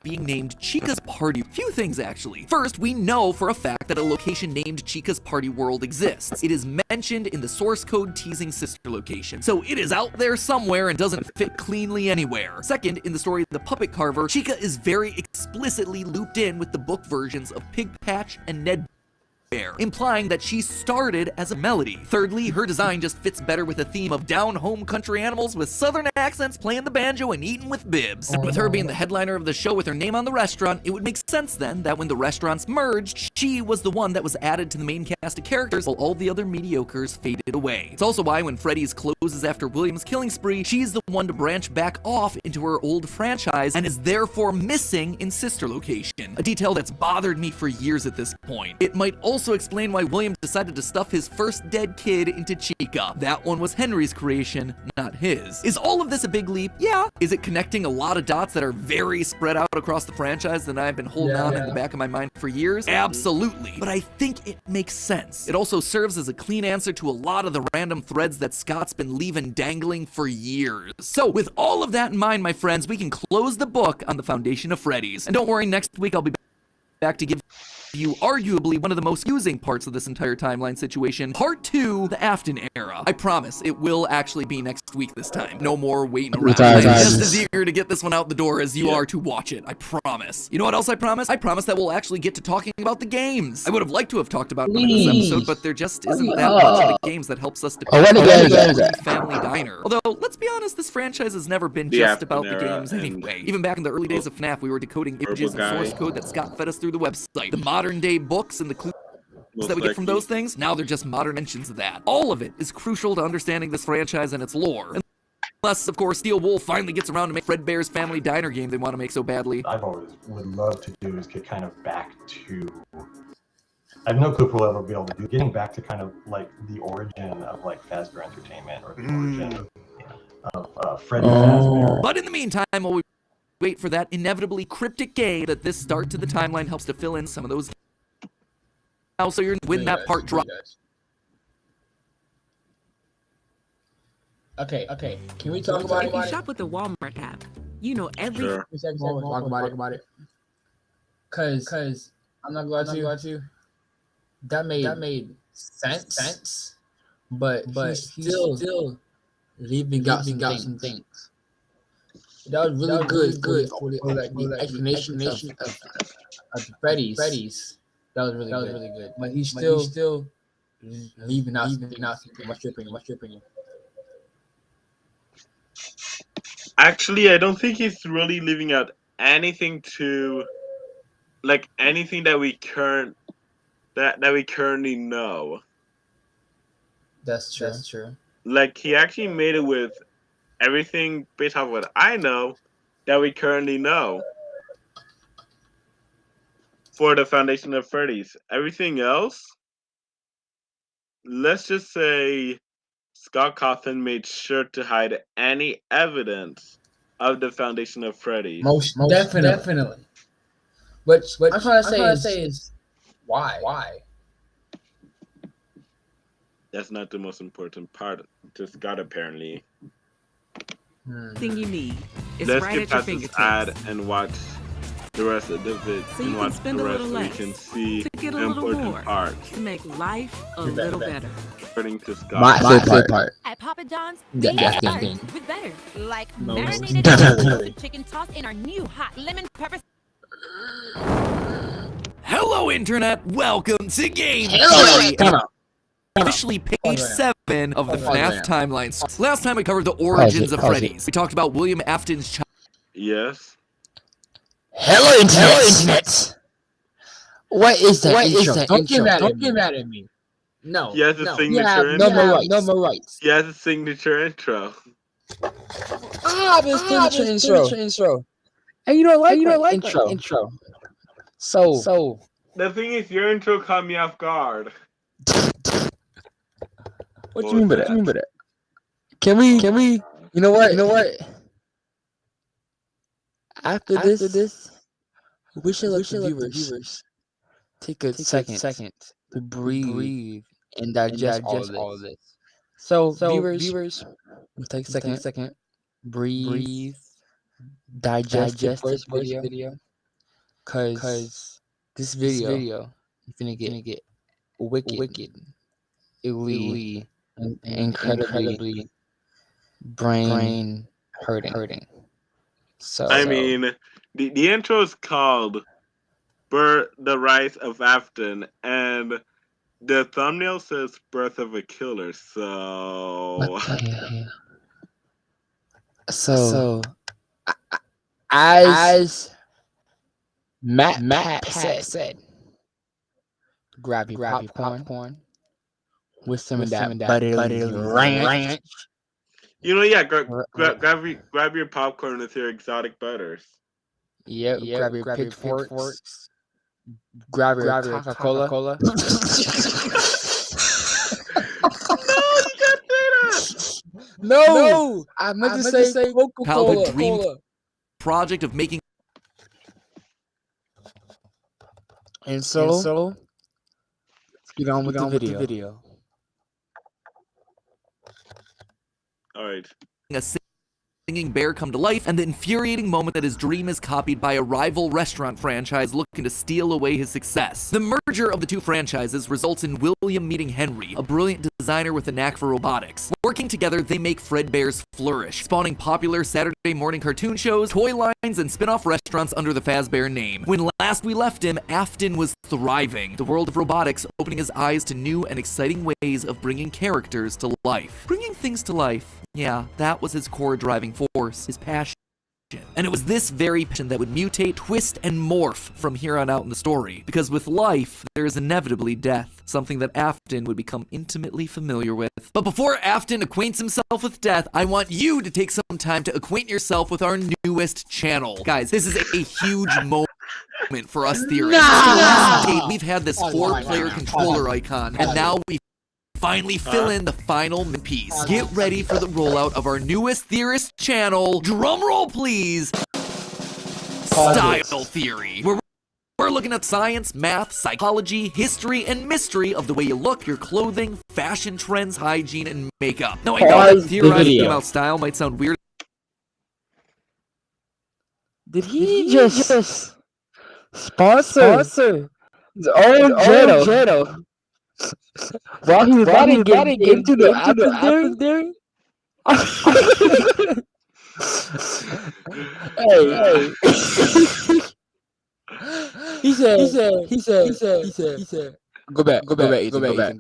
being named Chica's Party? Few things, actually. First, we know for a fact that a location named Chica's Party World exists. It is mentioned in the source code teasing sister location, so it is out there somewhere and doesn't fit cleanly anywhere. Second, in the story of the Puppet Carver, Chica is very explicitly looped in with the book versions of Pig Patch and Ned Bear, implying that she started as a melody. Thirdly, her design just fits better with a theme of down-home country animals with southern accents playing the banjo and eating with bibs. And with her being the headliner of the show with her name on the restaurant, it would make sense then that when the restaurants merged, she was the one that was added to the main cast of characters while all the other mediocres faded away. It's also why when Freddy's closing closes after William's killing spree, she's the one to branch back off into her old franchise and is therefore missing in Sister Location, a detail that's bothered me for years at this point. It might also explain why William decided to stuff his first dead kid into Chica. That one was Henry's creation, not his. Is all of this a big leap? Yeah. Is it connecting a lot of dots that are very spread out across the franchise that I've been holding on in the back of my mind for years? Absolutely. But I think it makes sense. It also serves as a clean answer to a lot of the random threads that Scott's been leaving dangling for years. So with all of that in mind, my friends, we can close the book on the foundation of Freddy's. And don't worry, next week I'll be back to give you arguably one of the most confusing parts of this entire timeline situation, part 2, the Afton era. I promise it will actually be next week this time. No more waiting around. I'm just as eager to get this one out the door as you are to watch it. I promise. You know what else I promise? I promise that we'll actually get to talking about the games. I would have liked to have talked about them in this episode, but there just isn't that much in the games that helps us to pick Family Diner. Although, let's be honest, this franchise has never been just about the games anyway. Even back in the early days of FNAF, we were decoding images and source code that Scott fed us through the website. The modern day books and the clues that we get from those things, now they're just modern mentions of that. All of it is crucial to understanding this franchise and its lore. Unless, of course, Steel Wolf finally gets around to make Fredbear's Family Diner game they want to make so badly. I've always would love to do is get kind of back to, I have no clue if we'll ever be able to do, getting back to kind of like the origin of like Fazbear Entertainment or the origin of Freddy Fazbear. But in the meantime, while we wait for that inevitably cryptic game that this start to the timeline helps to fill in some of those. Now, so you're when that part drops. Okay. Can we talk about it? If you shop with the Walmart app, you know every. Sure. Talk about it. Cause I'm not going to. That made sense. But he's still leaving out some things. That was really good. For like the explanation of Freddy's. That was really good. But he's still leaving out something. What's your opinion? Actually, I don't think he's really leaving out anything anything that we currently know. That's true. Like, he actually made it with everything based off what I know that we currently know for the foundation of Freddy's. Everything else, let's just say Scott Cawthon made sure to hide any evidence of the foundation of Freddy's. Most definitely. What I'm trying to say is why? That's not the most important part to Scott, apparently. Thing you need is Let's right get at your past this fingertips. ad and watch the rest of the vid So you and can watch spend the a rest little so we less can see to get a the little important more parts. to make life a little better. According to Scott. My favorite part. At Papa John's, Yeah, they yeah, start yeah. with better. Like No. marinated Definitely. chicken tossed in our new hot lemon pepper. Hello, Internet. Welcome to Game Hello. Theory. Come on. Officially page 7 of the Pause FNAF right timeline. Last time we covered the origins of Pause it. Freddy's. We talked about William Afton's child. Yes. Hello, Internet. What is that intro? Don't get mad at me. No. He has a You signature have intro. no more rights. He has a signature intro. Intro. And you don't like my intro. So The thing is, your intro caught me off guard. what do you mean by that? Can we? You know what? After this, we should let the viewers take a second to breathe and digest all of this. So viewers, we'll take a second, breathe, digest the first video, cause this video is gonna get wicked, elite, and incredibly brain hurting. So I mean, the intro is called The Rise of Afton, and the thumbnail says Birth of a Killer, so... So as Matt said, grab your popcorn with some of that buttery ranch Yeah. Grab your popcorn with your exotic butters. Yeah, grab your pitchforks. Grab your Coca-Cola. No, you can't say that. No, I meant to say Childhood Coca-Cola. dream project of making. And so, let's get on with the video. All right. A singing bear come to life, and the infuriating moment that his dream is copied by a rival restaurant franchise looking to steal away his success. The merger of the two franchises results in William meeting Henry, a brilliant designer with a knack for robotics. Working together, they make Fredbear's flourish, spawning popular Saturday morning cartoon shows, toy lines, and spin-off restaurants under the Fazbear name. When last we left him, Afton was thriving, the world of robotics opening his eyes to new and exciting ways of bringing characters to life. Bringing things to life. Yeah, that was his core driving force, his passion. And it was this very passion that would mutate, twist, and morph from here on out in the story. Because with life, there is inevitably death, something that Afton would become intimately familiar with. But before Afton acquaints himself with death, I want you to take some time to acquaint yourself with our newest channel. Guys, this is a huge moment for us theorists. We've had this 4-player controller icon, and now we finally fill in the final piece. Get ready for the rollout of our newest theorist channel. Drumroll, please. Style Theory, where we're looking at science, math, psychology, history, and mystery of the way you look, your clothing, fashion trends, hygiene, and makeup. Now, I know that theorizing about style might sound weird. Did he just sponsor his own channel? While he was about to get into the Afton theory? Hey. He said. Go back. Ethan, go back.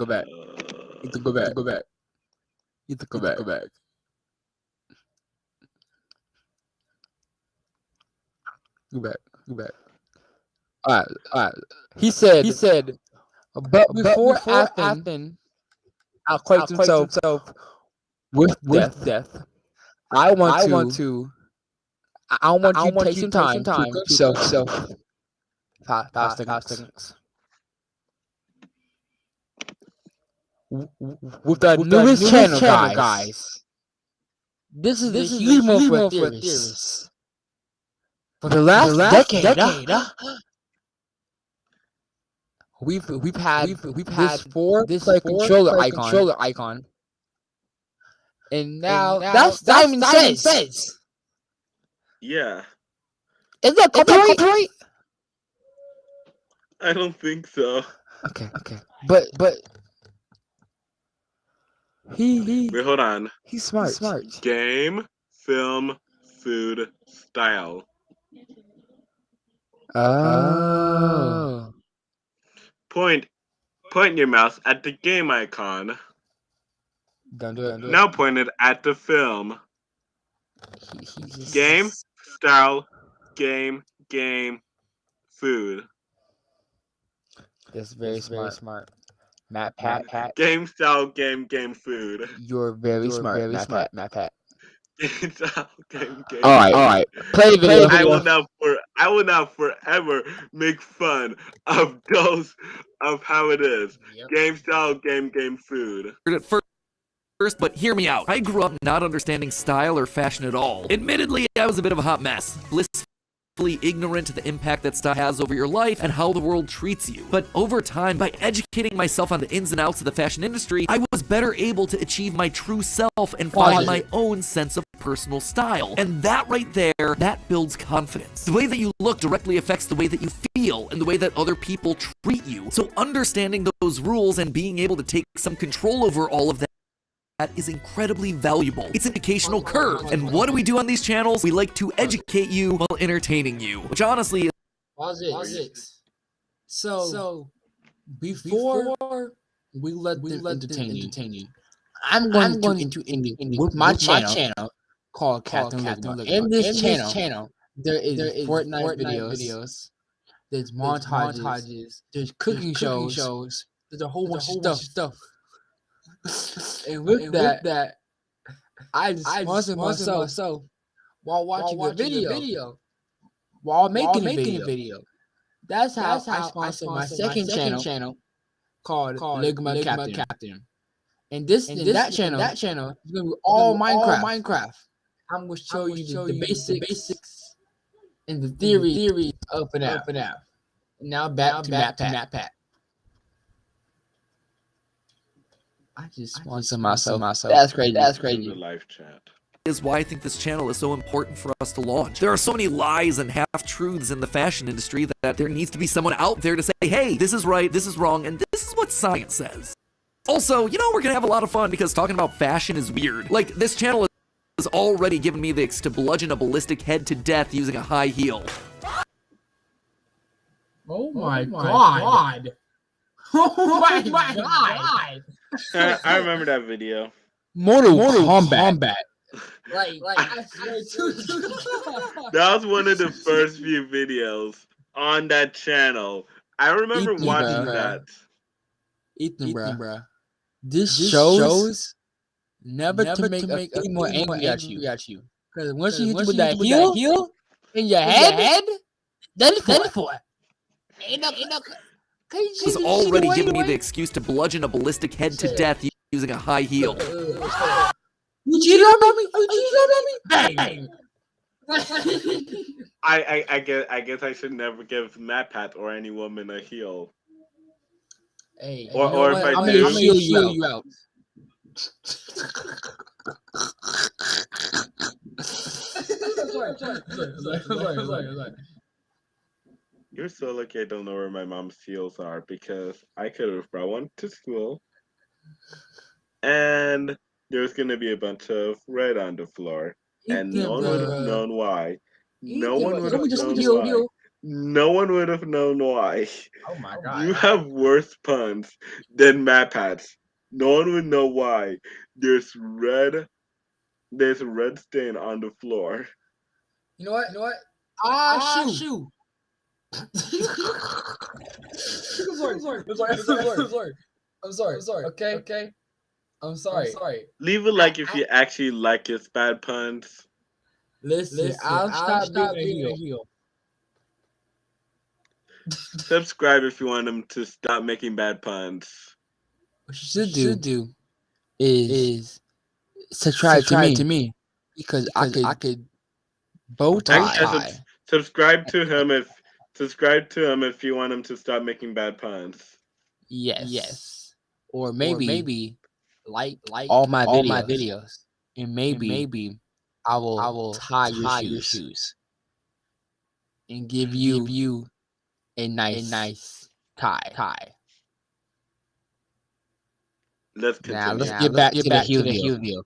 All right. He said. But before Afton acquaints himself with death, I want you to take some time to yourself. 5 seconds. With the newest channel, guys. This is a huge moment for theorists. For the last decade, We've had this 4-player controller icon, and now that's Diamond says. Yeah. Is that copyright? I don't think so. Okay. But he Wait, hold on. He's smart. Game, film, food, style. Oh. Point your mouse at the game icon. Don't do it. Now point it at the film. Game, style, game, food. That's very smart. Matt Pat. Game, style, game, food. You're very smart, Matt Pat. Game, style, game. All right. Play the video. I will now forever make fun of how it is. Yep. Game, style, game, food. At first, but hear me out. I grew up not understanding style or fashion at all. Admittedly, I was a bit of a hot mess. Blissfully ignorant to the impact that style has over your life and how the world treats you. But over time, by educating myself on the ins and outs of the fashion industry, I was better able to achieve my true self and find my own sense of personal style. And that right there, that builds confidence. The way that you look directly affects the way that you feel and the way that other people treat you. So understanding those rules and being able to take some control over all of that is incredibly valuable. It's an educational curve. And what do we do on these channels? We like to educate you while entertaining you, which honestly Pause it. So before we let them entertain you, I'm going to with my channel called Captain Look. In this channel, there is Fortnite videos, there's montages, there's cooking shows, there's a whole bunch of stuff. And with that, I just sponsored myself while watching a video, while making a video. That's how I sponsored my second channel called Ligma Captain. And that channel is gonna be all Minecraft. I'm gonna show you the basics and the theory of Fnaf. Now back to Pat. I just sponsored myself. That's crazy. In the live chat. Is why I think this channel is so important for us to launch. There are so many lies and half-truths in the fashion industry that there needs to be someone out there to say, hey, this is right, this is wrong, and this is what science says. Also, you know, we're gonna have a lot of fun because talking about fashion is weird. Like, this channel has already given me the itch to bludgeon a ballistic head to death using a high heel. Oh my god. Oh my god. I remember that video. Mortal Kombat. Like I swear to That was one of the first few videos on that channel. I remember watching that. Ethan, bro. This shows never to make a female angry at you. Because once you hit with that heel in your head, then for it. Ain't no. Has already given me the excuse to bludgeon a ballistic head to death using a high heel. You cheated on me? Bang! I guess I should never give Matt Pat or any woman a heel. Hey, or if I'm I do, gonna heel you out. Sorry. You're so lucky I don't know where my mom's heels are because I could have brought one to school and there's gonna be a bunch of red on the floor and no one would have known why. No one would have known why. No one would have known why. Oh my god. You have worse puns than Matt Pat's. No one would know why. There's a red stain on the floor. You know what? Shoot. I'm sorry. Okay. I'm sorry. Leave a like if you actually like his bad puns. Listen, I'll stop being a heel. Subscribe if you want him to stop making bad puns. What you should do is subscribe to me because I could bow tie. Subscribe to him if you want him to stop making bad puns. Yes. Or maybe like all my videos. And maybe I will tie your shoes and give you a nice tie. Let's continue. Now let's get back to the heel.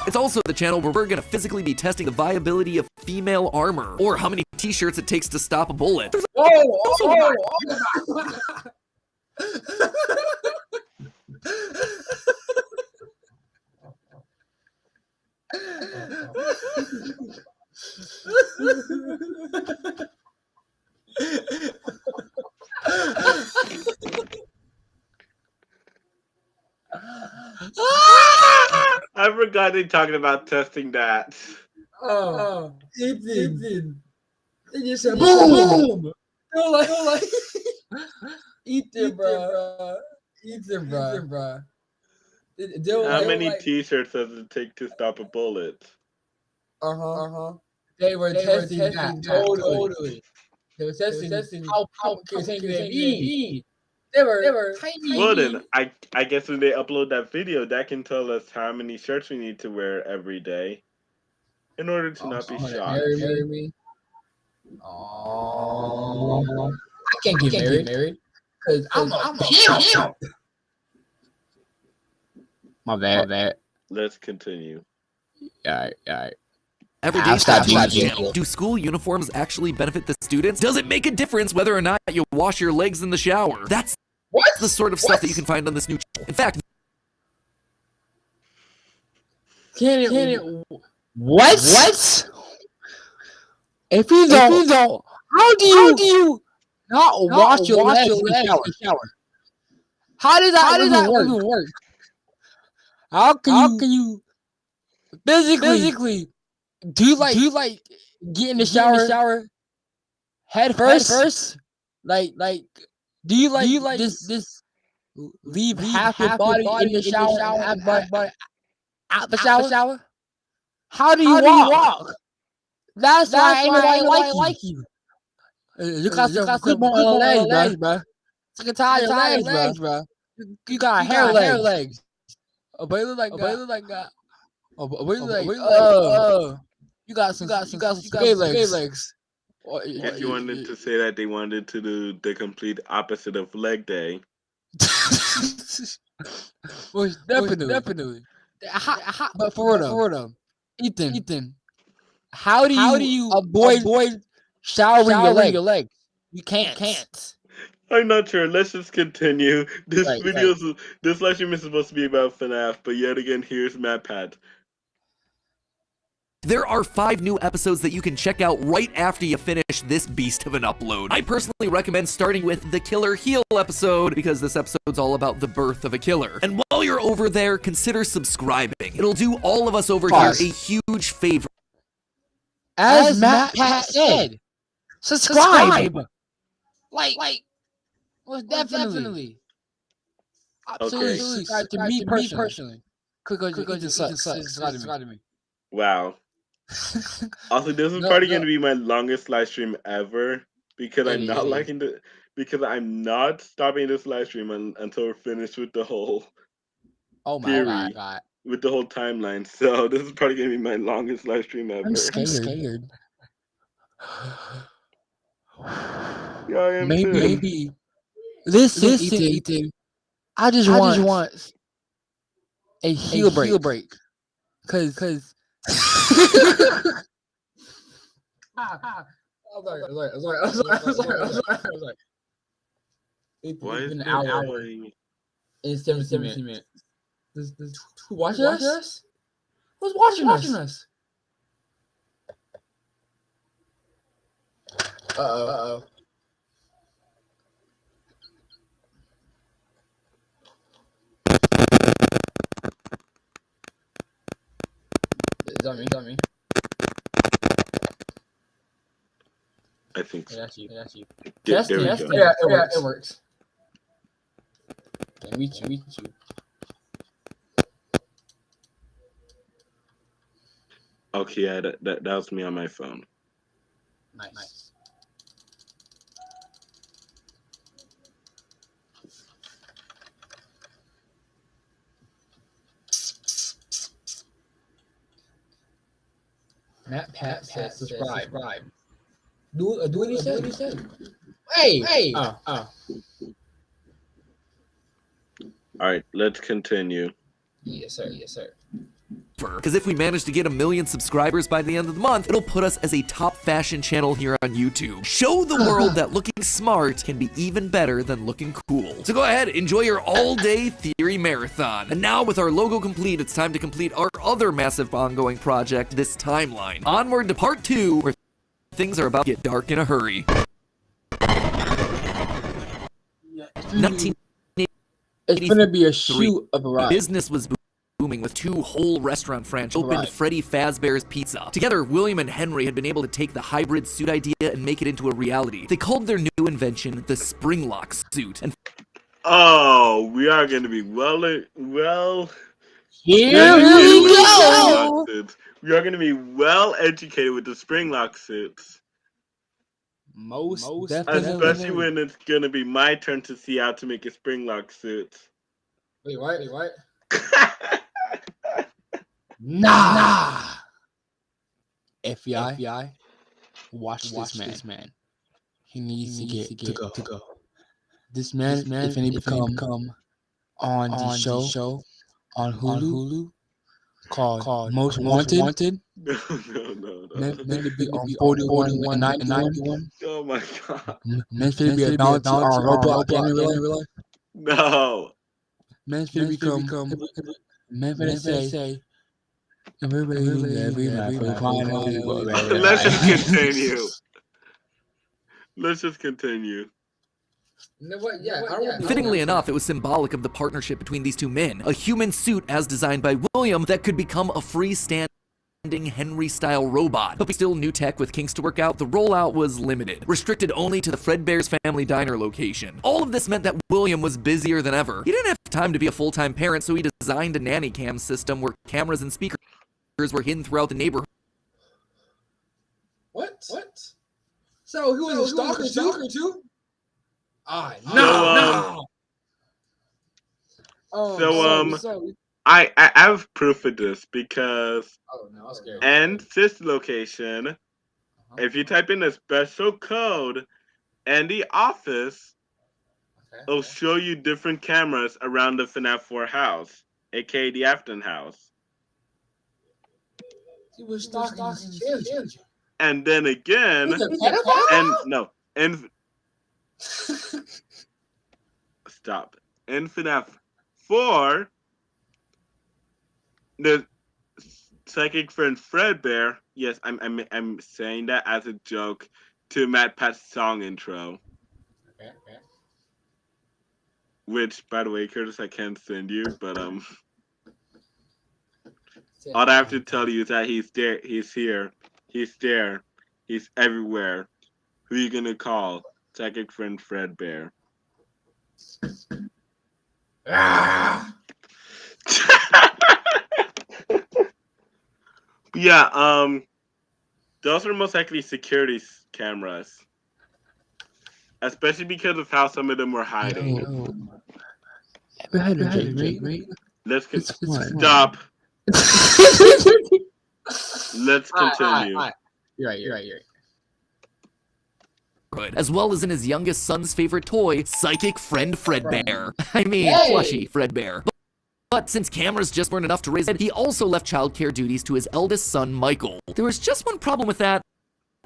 It's also the channel where we're gonna physically be testing the viability of female armor, or how many t-shirts it takes to stop a bullet. I forgot they talking about testing that. Ethan. They just said boom. They're like Ethan, bro. How many t-shirts does it take to stop a bullet? They were testing that totally. They were testing how complicated they be. They were tiny. Well then, I guess when they upload that video, that can tell us how many shirts we need to wear every day in order to not be shot. Marry me. I can't get married because I'm a pimp. My bad. Let's continue. All right. Everyday channel. Do school uniforms actually benefit the students? Does it make a difference whether or not you wash your legs in the shower? That's the sort of stuff that you can find on this new channel. In fact, What? If you don't, how do you not wash your legs in the shower? How does that even work? How can you physically do you like get in the shower head first? Like do you like this leave half your body in the shower and half body out the shower? How do you walk? That's why ain't nobody like you. You got some grip on your legs, bro. Sick and tired of your legs, bro. You got hair legs. But it look like that. But you you got some spade legs. If you wanted to say that they wanted to do the complete opposite of leg day. Well, definitely. But for real, Ethan, how do you avoid showering your leg? You can't. I'm not sure. Let's just continue. This live stream is supposed to be about FNAF, but yet again, here's MatPat. There are 5 new episodes that you can check out right after you finish this beast of an upload. I personally recommend starting with the Killer Heal episode because this episode's all about the birth of a killer. And while you're over there, consider subscribing. It'll do all of us over here a huge favor. As MatPat said, subscribe. Like, well, definitely. Absolutely subscribe to me personally. Because it subscribe to me. Wow. Also, this is probably going to be my longest live stream ever because I'm not stopping this live stream until we're finished with the whole theory, with the whole timeline. So this is probably going to be my longest live stream ever. I'm scared. Yeah, I am maybe. Listen, Ethan. I just want a heel break. Cause I'm sorry. It's been an hour and 17 minutes. Who watching us? Who's watching us? Uh-oh. Is that me? I think so. That's you. There we go. Yeah, it works. Can meet you. Okay, yeah, that was me on my phone. Nice. MatPat says subscribe. Do what he said. Hey. Oh. All right, let's continue. Yes, sir. Because if we manage to get 1 million subscribers by the end of the month, it'll put us as a top fashion channel here on YouTube. Show the world that looking smart can be even better than looking cool. So go ahead, enjoy your all-day theory marathon. And now with our logo complete, it's time to complete our other massive ongoing project, this timeline. Onward to part 2, where things are about to get dark in a hurry. 1983. It's gonna be a shoot of a ride. Business was booming with 2 whole restaurant franchises. Opened Freddy Fazbear's Pizza. Together, William and Henry had been able to take the hybrid suit idea and make it into a reality. They called their new invention the spring lock suit. And we are going to be here we go. We are going to be well educated with the spring lock suits. Most definitely. Especially when it's going to be my turn to see how to make a spring lock suit. Wait, what? Nah. FBI. Watch this man. He needs to get to go. This man if he become on the show on Hulu called Most Wanted. No. Man to be on 41 and 91. Oh my god. Man to be a bounty on Roblox game in real life. No. Man to become. Man to say. Every night. Let's just continue. You know what? Yeah, I don't Fittingly enough, it was symbolic of the partnership between these two men. A human suit as designed by William that could become a freestanding Henry-style robot. But still new tech with kinks to work out, the rollout was limited, restricted only to the Fredbear's Family Diner location. All of this meant that William was busier than ever. He didn't have time to be a full-time parent, so he designed a nanny cam system where cameras and speakers were hidden throughout the neighborhood. What? So he was a stalker too? No. I have proof of this because I'm scared. and this location, if you type in a special code and the office, it'll show you different cameras around the FNAF 4 house, aka the Afton house. He was stalking children. And then again, stop. In FNAF 4, the psychic friend Fredbear, yes, I'm saying that as a joke to Matt Pat's song intro. Okay. Which, by the way, Curtis, I can't send you, but all I have to tell you is that he's there, he's here, he's there, he's everywhere. Who are you gonna call? Psychic friend Fredbear. Yeah, those are most likely security cameras. Especially because of how some of them were hiding. Let's stop. Let's continue. You're right. As well as in his youngest son's favorite toy, Psychic Friend Fredbear. Plushy Fredbear. But since cameras just weren't enough to raise it, he also left childcare duties to his eldest son, Michael. There was just one problem with that.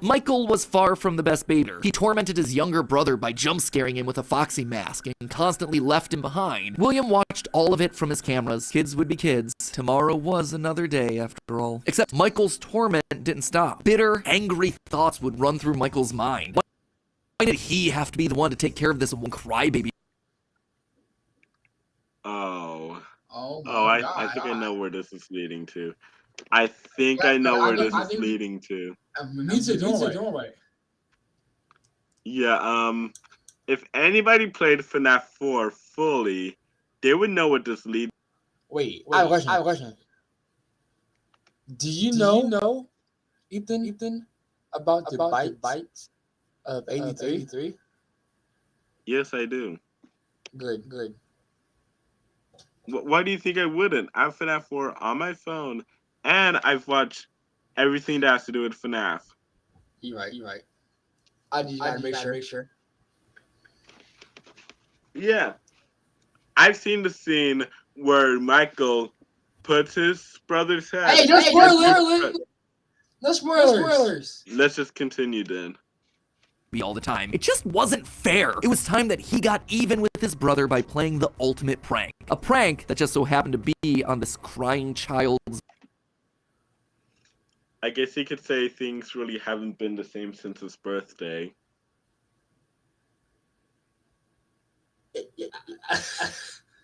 Michael was far from the best baiter. He tormented his younger brother by jump-scaring him with a foxy mask and constantly left him behind. William watched all of it from his cameras. Kids would be kids. Tomorrow was another day, after all. Except Michael's torment didn't stop. Bitter, angry thoughts would run through Michael's mind. Why did he have to be the one to take care of this one crybaby? I think I know where this is leading to. I think I know where this is leading to. Me too, don't worry. Yeah, if anybody played FNAF 4 fully, they would know what this leads. Wait, I have a question. Do you know, Ethan, about the bites of 83? Yes, I do. Good. Why do you think I wouldn't? I have FNAF 4 on my phone, and I've watched everything that has to do with FNAF. You're right. I just gotta make sure. Yeah. I've seen the scene where Michael puts his brother's head. Hey, no spoilers! No spoilers! Let's just continue then. All the time. It just wasn't fair. It was time that he got even with his brother by playing the ultimate prank. A prank that just so happened to be on this crying child's... I guess you could say things really haven't been the same since his birthday.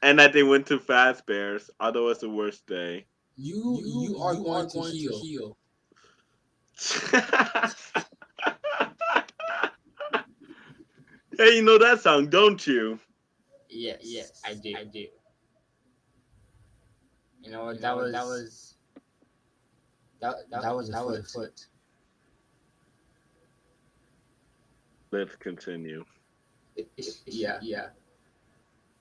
And that they went to Fazbear's, although it's the worst day. You are going to heal. Hey, you know that song, don't you? Yes, I do. You know what? That was a foot. Let's continue. Yeah.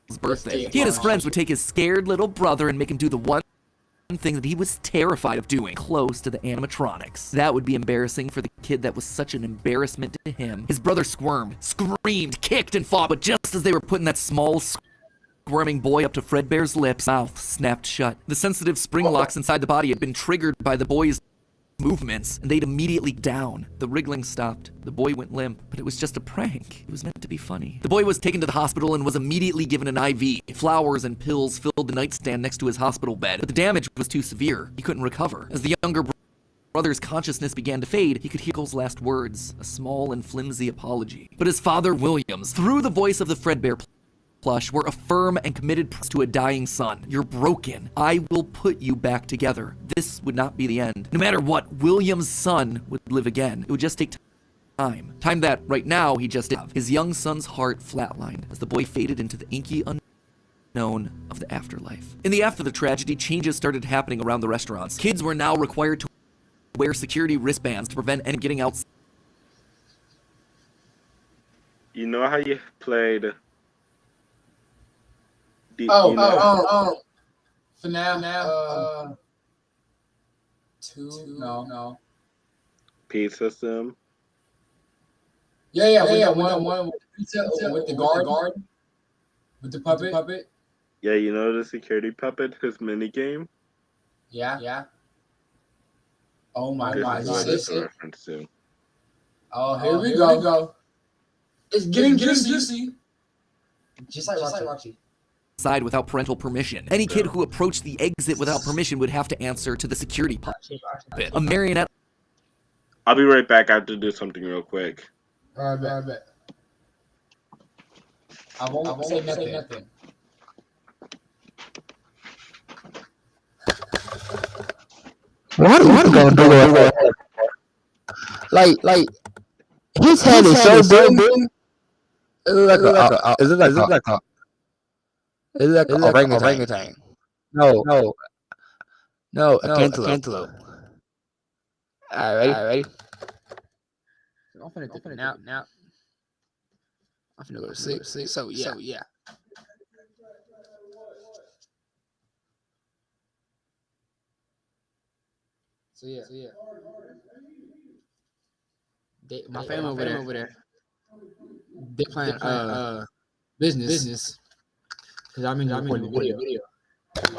His birthday. He and his friends would take his scared little brother and make him do the one thing that he was terrified of doing, close to the animatronics. That would be embarrassing for the kid that was such an embarrassment to him. His brother squirmed, screamed, kicked, and fought, but just as they were putting that small squirming boy up to Fredbear's lips, mouth snapped shut. The sensitive spring locks inside the body had been triggered by the boy's movements, and they'd immediately down. The wriggling stopped. The boy went limp, but it was just a prank. It was meant to be funny. The boy was taken to the hospital and was immediately given an IV. Flowers and pills filled the nightstand next to his hospital bed, but the damage was too severe. He couldn't recover. As the younger brother's consciousness began to fade, he could hear Michael's last words, a small and flimsy apology. But his father, Williams, through the voice of the Fredbear plush, were a firm and committed promise to a dying son. You're broken. I will put you back together. This would not be the end. No matter what, Williams' son would live again. It would just take time. Time that, right now, he just have. His young son's heart flatlined as the boy faded into the inky unknown of the afterlife. In the after the tragedy, changes started happening around the restaurants. Kids were now required to wear security wristbands to prevent any getting out. You know how you played... Fnaf 2? No. Pizza Sim? Yeah. One with pizza with the guard, with the puppet. Yeah, you know the security puppet, his minigame? Yeah. Oh my This God! is what it's a reference to. Oh, here we go. It's getting juicy. Just like Roxy. Side without parental permission. Any kid who approached the exit without permission would have to answer to the security puppet. A marionette. I'll be right back. I have to do something real quick. All right, bet. I won't say nothing. What are you gonna do? Like his head is so big. Is it like a orangutan? No, a cantaloupe. All right, ready? I'm finna take a nap. I'm finna go to sleep. So yeah. So yeah. My family over there. They playing business. Cause I'm recording the video.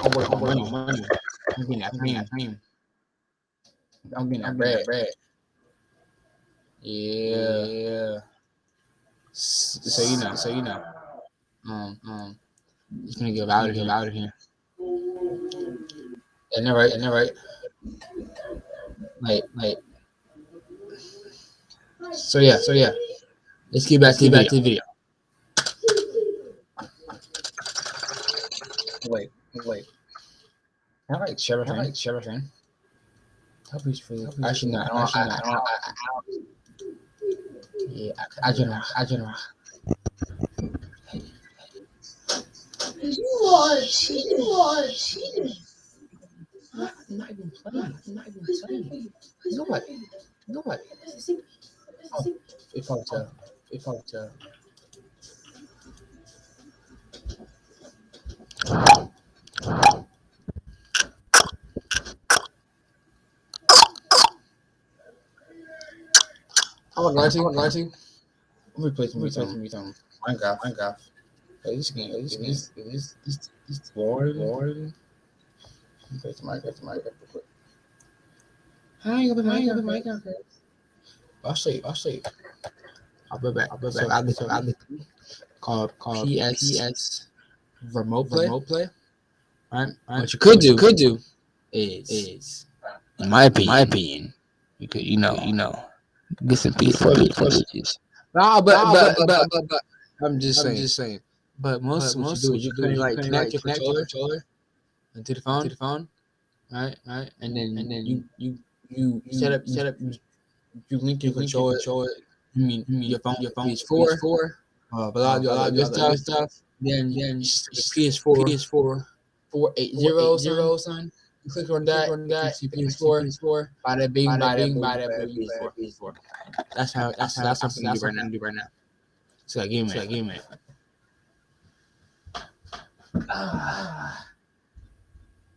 I'm working on money. I'm getting that fame. I'm getting that bread. Yeah. So you know. He's gonna get out of here. Isn't that right? Like. So yeah. Let's get back to the video. Wait. Can I like share a friend? Actually, no. I don't. Yeah, I general. You are cheating. I'm not even playing. Nobody. Oh, it's probably tell. I'm going to. Let me play some Minecraft. Hey, this game is boring. Let me play some Minecraft real quick. I ain't gonna play Minecraft. I'll sleep. I'll be back. So I did called PS remote play. Right. What you could do is in my opinion, you could get some footages. No, but I'm just saying. But most you can like connect your controller into the phone, right? And then you set up. You link your controller. You mean your phone PS4. Blah good stuff. Then PS4 480 son. You click on that. PS4. Bada bing, bada PS4. That's something you do right now. So that game man.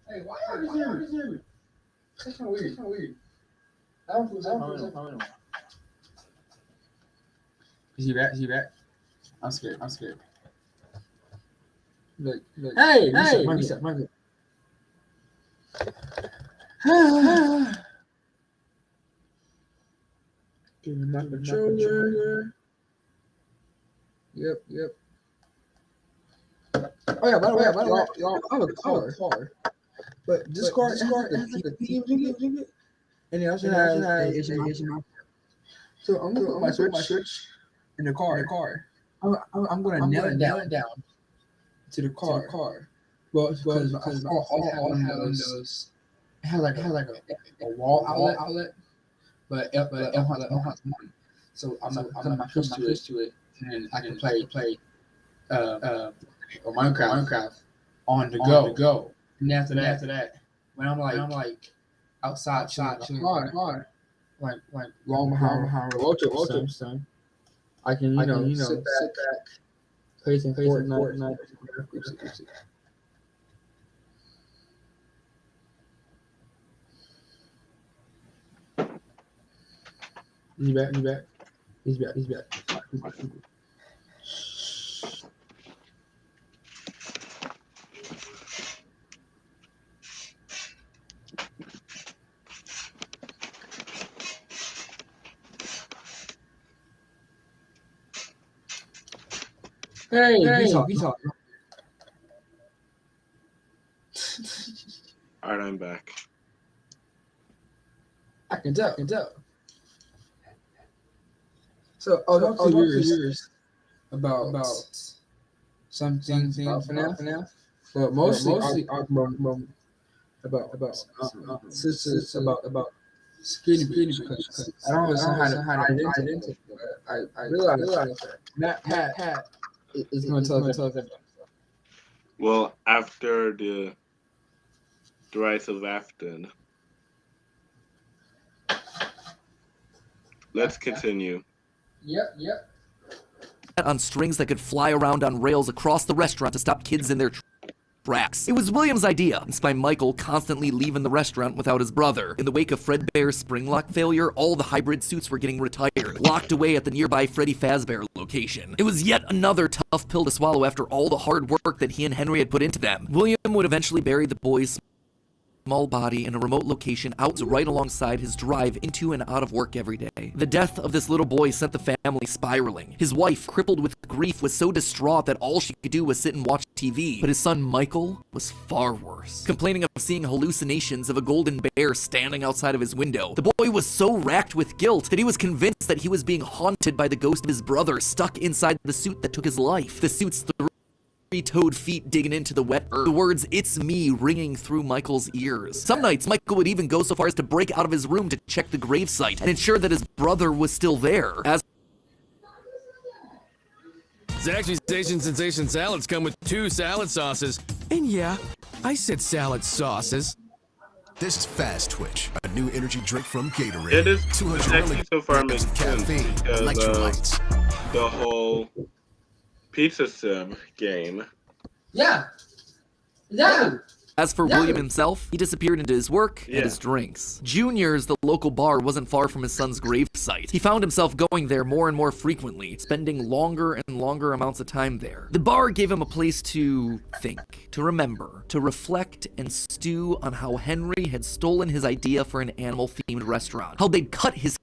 Hey, why are you here? That's kind of weird. I don't feel so. Is he back? I'm scared. Look. Hey, Margaret. Give me my controller. Yep. Oh yeah, by the way, y'all, I have a car. But this car has like a TV in it. And he also has a HDMI. So I'm gonna put my Switch in the car. I'm gonna nail it down to the car. Well, because all have windows. It has like a wall outlet, but it don't have one. So I'm not putting my Switch to it, and I can play or Minecraft on the go. And after that, when I'm like outside chilling the car, like long behind Roach son, I can sit back, play some Fortnite. He's back. Hey, Vito. Alright, I'm back. I can tell. So I was talking to viewers about some things about Fnaf, but mostly about sisters, about skinny because I don't know how to identify it. I realized that Pat is going to tell us everything. Well, after the rise of Afton, let's continue. Yep. On strings that could fly around on rails across the restaurant to stop kids in their tracks. It was William's idea, inspired by Michael constantly leaving the restaurant without his brother. In the wake of Fred Bear's spring lock failure, all the hybrid suits were getting retired, locked away at the nearby Freddy Fazbear location. It was yet another tough pill to swallow after all the hard work that he and Henry had put into them. William would eventually bury the boys' small body in a remote location out right alongside his drive into and out of work every day. The death of this little boy sent the family spiraling. His wife, crippled with grief, was so distraught that all she could do was sit and watch TV. But his son Michael was far worse. Complaining of seeing hallucinations of a golden bear standing outside of his window, the boy was so racked with guilt that he was convinced that he was being haunted by the ghost of his brother stuck inside the suit that took his life. The suit's three-toed feet digging into the wet earth. The words, "It's me," ringing through Michael's ears. Some nights, Michael would even go so far as to break out of his room to check the gravesite and ensure that his brother was still there. As Accusation Sensation salads come with 2 salad sauces. And yeah, I said salad sauces. This is Fast Twitch, a new energy drink from Gatorade. It is 200 actually so far makes sense caffeine, because electrolytes. The whole Pizza Sim game. Yeah. As for William himself, he disappeared into his work and his drinks. Junior's, the local bar, wasn't far from his son's gravesite. He found himself going there more and more frequently, spending longer and longer amounts of time there. The bar gave him a place to think, to remember, to reflect and stew on how Henry had stolen his idea for an animal-themed restaurant, how they'd cut his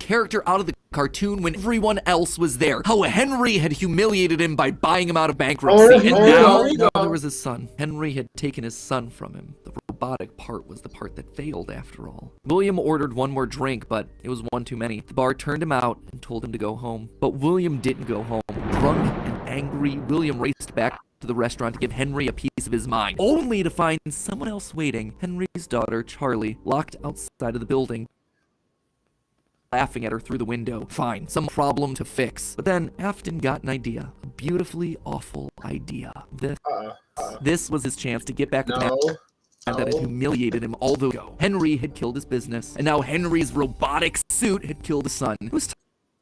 character out of the cartoon when everyone else was there, how Henry had humiliated him by buying him out of bankruptcy, and now there was his son. Henry had taken his son from him. The robotic part was the part that failed, after all. William ordered one more drink, but it was one too many. The bar turned him out and told him to go home. But William didn't go home. Drunk and angry, William raced back to the restaurant to give Henry a piece of his mind, only to find someone else waiting. Henry's daughter, Charlie, locked outside of the building, laughing at her through the window. Fine, some problem to fix. But then Afton got an idea. A beautifully awful idea. This was his chance to get back at the man that had humiliated him all the way. Henry had killed his business, and now Henry's robotic suit had killed his son. It was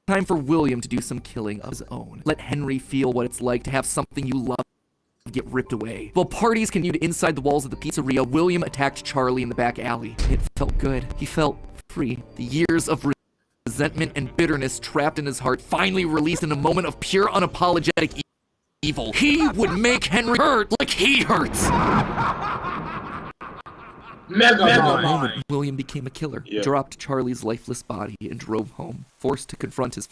time for William to do some killing of his own. Let Henry feel what it's like to have something you love get ripped away. While parties continued inside the walls of the pizzeria, William attacked Charlie in the back alley. It felt good. He felt free. The years of resentment and bitterness trapped in his heart finally released in a moment of pure unapologetic evil. He would make Henry hurt like he hurts. Moment, William became a killer, dropped Charlie's lifeless body, and drove home, forced to confront his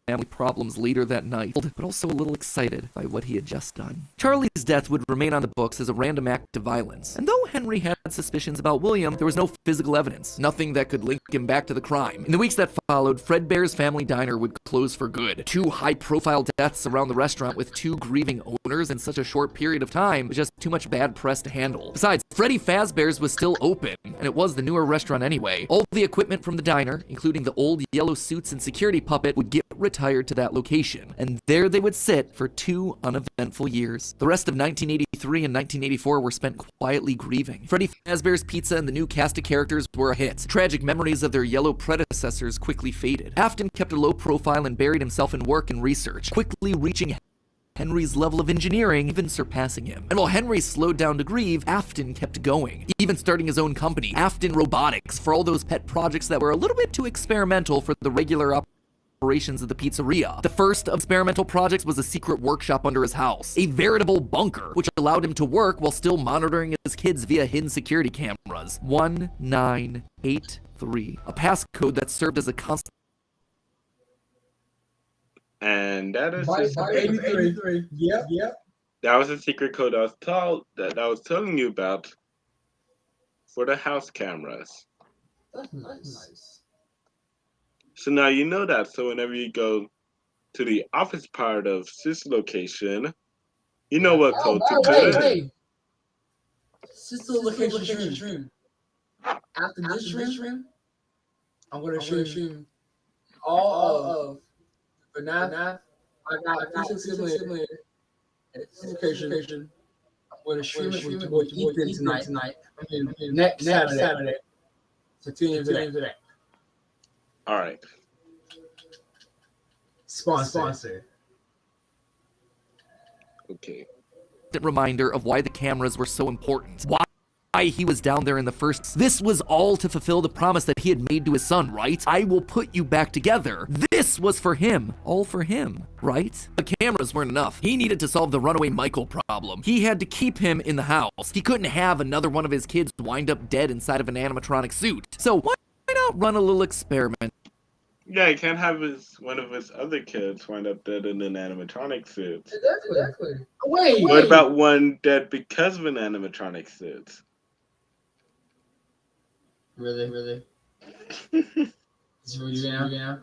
family problems later that night, but also a little excited by what he had just done. Charlie's death would remain on the books as a random act of violence, and though Henry had suspicions about William, there was no physical evidence, nothing that could link him back to the crime. In the weeks that followed, Fredbear's Family Diner would close for good. 2 high-profile deaths around the restaurant with 2 grieving owners in such a short period of time was just too much bad press to handle. Besides, Freddy Fazbear's was still open, and it was the newer restaurant anyway. All the equipment from the diner, including the old yellow suits and security puppet, would get retired to that location, and there they would sit for 2 uneventful years. The rest of 1983 and 1984 were spent quietly grieving. Freddy Fazbear's Pizza and the new cast of characters were a hit. Tragic memories of their yellow predecessors quickly faded. Afton kept a low profile and buried himself in work and research, quickly reaching Henry's level of engineering, even surpassing him. And while Henry slowed down to grieve, Afton kept going, even starting his own company, Afton Robotics, for all those pet projects that were a little bit too experimental for the regular operations of the pizzeria. The first of experimental projects was a secret workshop under his house, a veritable bunker, which allowed him to work while still monitoring his kids via hidden security cameras. 1983, a passcode that served as a constant. And that is By just 83. Yep. that was a secret code I was telling you about for the house cameras. That's nice. So now you know that. So whenever you go to the office part of this location, you know what code to put in. Sister location stream. After this stream, I'm gonna stream all of Fnaf. I got simulator. Location. I'm gonna stream it with boy Ethan tonight. I mean, next Saturday. So tune in today. All right. Sponsor. Okay. Reminder of why the cameras were so important. Why he was down there in the first. This was all to fulfill the promise that he had made to his son, right? I will put you back together. This was for him. All for him, right? The cameras weren't enough. He needed to solve the runaway Michael problem. He had to keep him in the house. He couldn't have another one of his kids wind up dead inside of an animatronic suit. So why not run a little experiment? Yeah, he can't have one of his other kids wind up dead in an animatronic suit. Exactly. Wait. What about one dead because of an animatronic suit? Really? It's really now.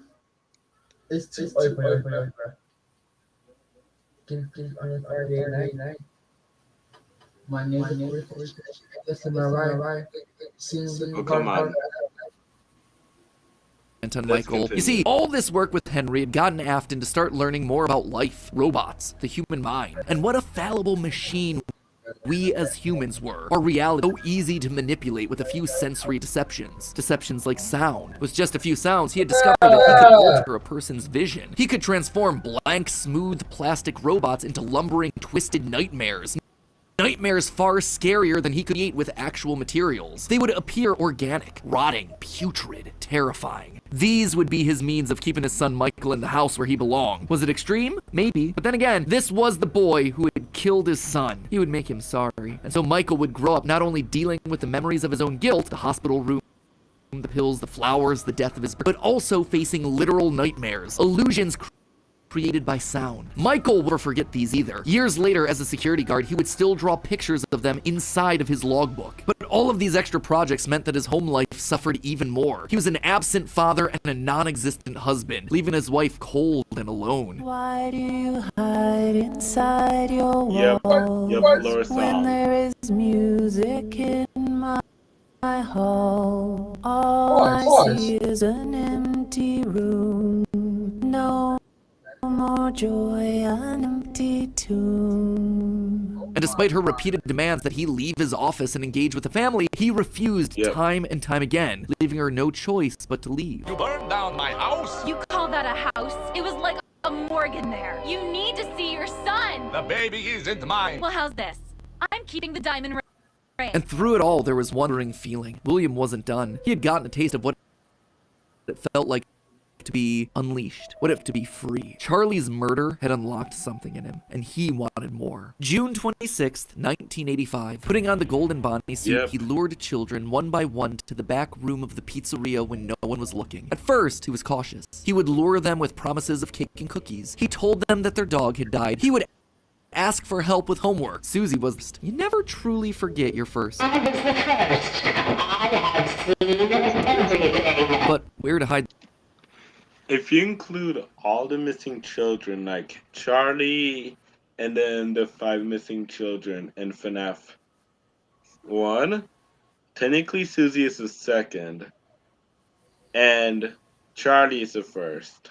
It's too open. Can on Friday night. My neighbor. That's my right. Oh, come on. On Michael. You see, all this work with Henry had gotten Afton to start learning more about life, robots, the human mind, and what a fallible machine we as humans were. Our reality so easy to manipulate with a few sensory deceptions. Deceptions like sound. With just a few sounds, he had discovered that he could alter a person's vision. He could transform blank, smooth plastic robots into lumbering, twisted nightmares. Nightmares far scarier than he could eat with actual materials. They would appear organic, rotting, putrid, terrifying. These would be his means of keeping his son Michael in the house where he belonged. Was it extreme? Maybe. But then again, this was the boy who had killed his son. He would make him sorry. And so Michael would grow up not only dealing with the memories of his own guilt, the hospital room, the pills, the flowers, the death of his brother, but also facing literal nightmares, illusions created by sound. Michael would never forget these either. Years later, as a security guard, he would still draw pictures of them inside of his logbook. But all of these extra projects meant that his home life suffered even more. He was an absent father and a non-existent husband, leaving his wife cold and alone. Why do you hide inside your walls when there is music in my hall? All I see is an empty room. No more joy, an empty tomb. And despite her repeated demands that he leave his office and engage with the family, he refused time and time again, leaving her no choice but to leave. You burned down my house? You call that a house? It was like a morgue in there. You need to see your son. The baby isn't mine. Well, how's this? I'm keeping the diamond ring. And through it all, there was wondering feeling. William wasn't done. He had gotten a taste of what it felt like to be unleashed? What if to be free? Charlie's murder had unlocked something in him, and he wanted more. June 26th, 1985. Putting on the golden Bonnie suit, he lured children one by one to the back room of the pizzeria when no one was looking. At first, he was cautious. He would lure them with promises of cake and cookies. He told them that their dog had died. He would ask for help with homework. Susie was, you never truly forget your first. I was the first. I have seen everything. But where to hide? If you include all the missing children, like Charlie and then the 5 missing children in Fnaf 1, technically Susie is the second, and Charlie is the first.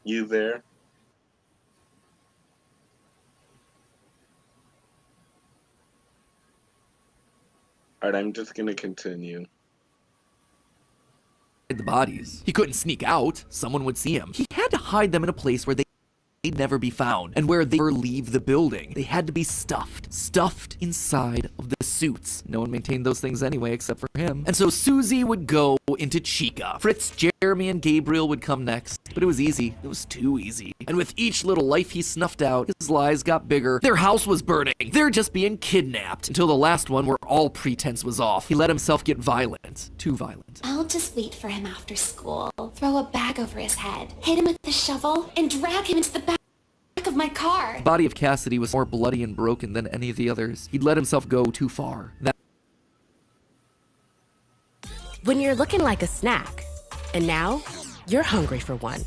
You there? Alright, I'm just gonna continue. The bodies. He couldn't sneak out. Someone would see him. He had to hide them in a place where they'd never be found, and where they never leave the building. They had to be stuffed inside of the suits. No one maintained those things anyway except for him. And so Susie would go into Chica. Fritz, Jeremy, and Gabriel would come next. But it was easy. It was too easy. And with each little life he snuffed out, his lies got bigger. Their house was burning. They're just being kidnapped. Until the last one where all pretense was off. He let himself get violent. Too violent. I'll just wait for him after school, throw a bag over his head, hit him with the shovel, and drag him into the back of my car. The body of Cassidy was more bloody and broken than any of the others. He'd let himself go too far. When you're looking like a snack, and now you're hungry for one.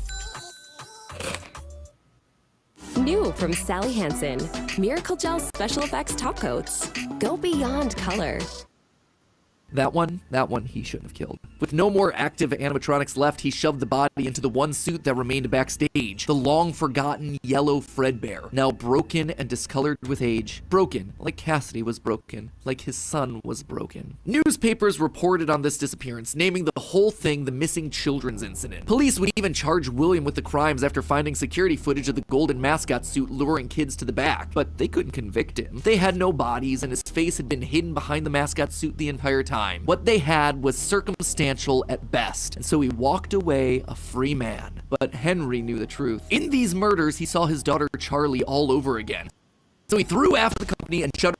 New from Sally Hansen, Miracle Gel Special Effects Top Coats. Go beyond color. That one he shouldn't have killed. With no more active animatronics left, he shoved the body into the one suit that remained backstage. The long-forgotten yellow Fredbear, now broken and discolored with age. Broken, like Cassidy was broken, like his son was broken. Newspapers reported on this disappearance, naming the whole thing the missing children's incident. Police would even charge William with the crimes after finding security footage of the golden mascot suit luring kids to the back, but they couldn't convict him. They had no bodies, and his face had been hidden behind the mascot suit the entire time. What they had was circumstantial at best, and so he walked away a free man. But Henry knew the truth. In these murders, he saw his daughter Charlie all over again. So he threw after the company and shuttered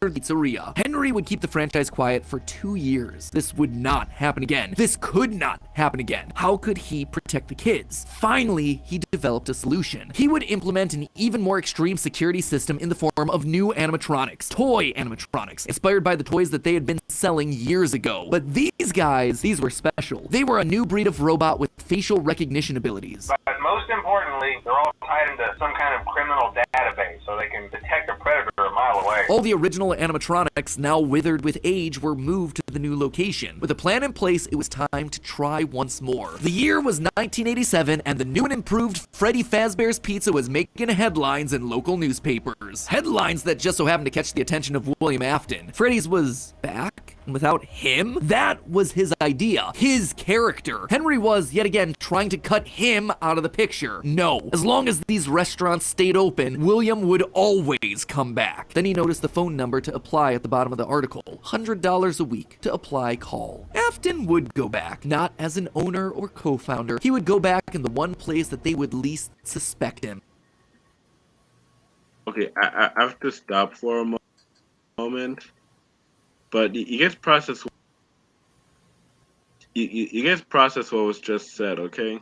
pizzeria. Henry would keep the franchise quiet for 2 years. This would not happen again. This could not happen again. How could he protect the kids? Finally, he developed a solution. He would implement an even more extreme security system in the form of new animatronics. Toy animatronics, inspired by the toys that they had been selling years ago. But these guys, these were special. They were a new breed of robot with facial recognition abilities. But most importantly, they're all tied into some kind of criminal database, so they can detect a predator a mile away. All the original animatronics, now withered with age, were moved to the new location. With a plan in place, it was time to try once more. The year was 1987, and the new and improved Freddy Fazbear's Pizza was making headlines in local newspapers. Headlines that just so happened to catch the attention of William Afton. Freddy's was back, and without him, that was his idea, his character. Henry was, yet again, trying to cut him out of the picture. No. As long as these restaurants stayed open, William would always come back. Then he noticed the phone number to apply at the bottom of the article. $100 a week to apply, call. Afton would go back, not as an owner or co-founder. He would go back in the one place that they would least suspect him. Okay, I have to stop for a moment, but you guys process. You guys process what was just said, okay?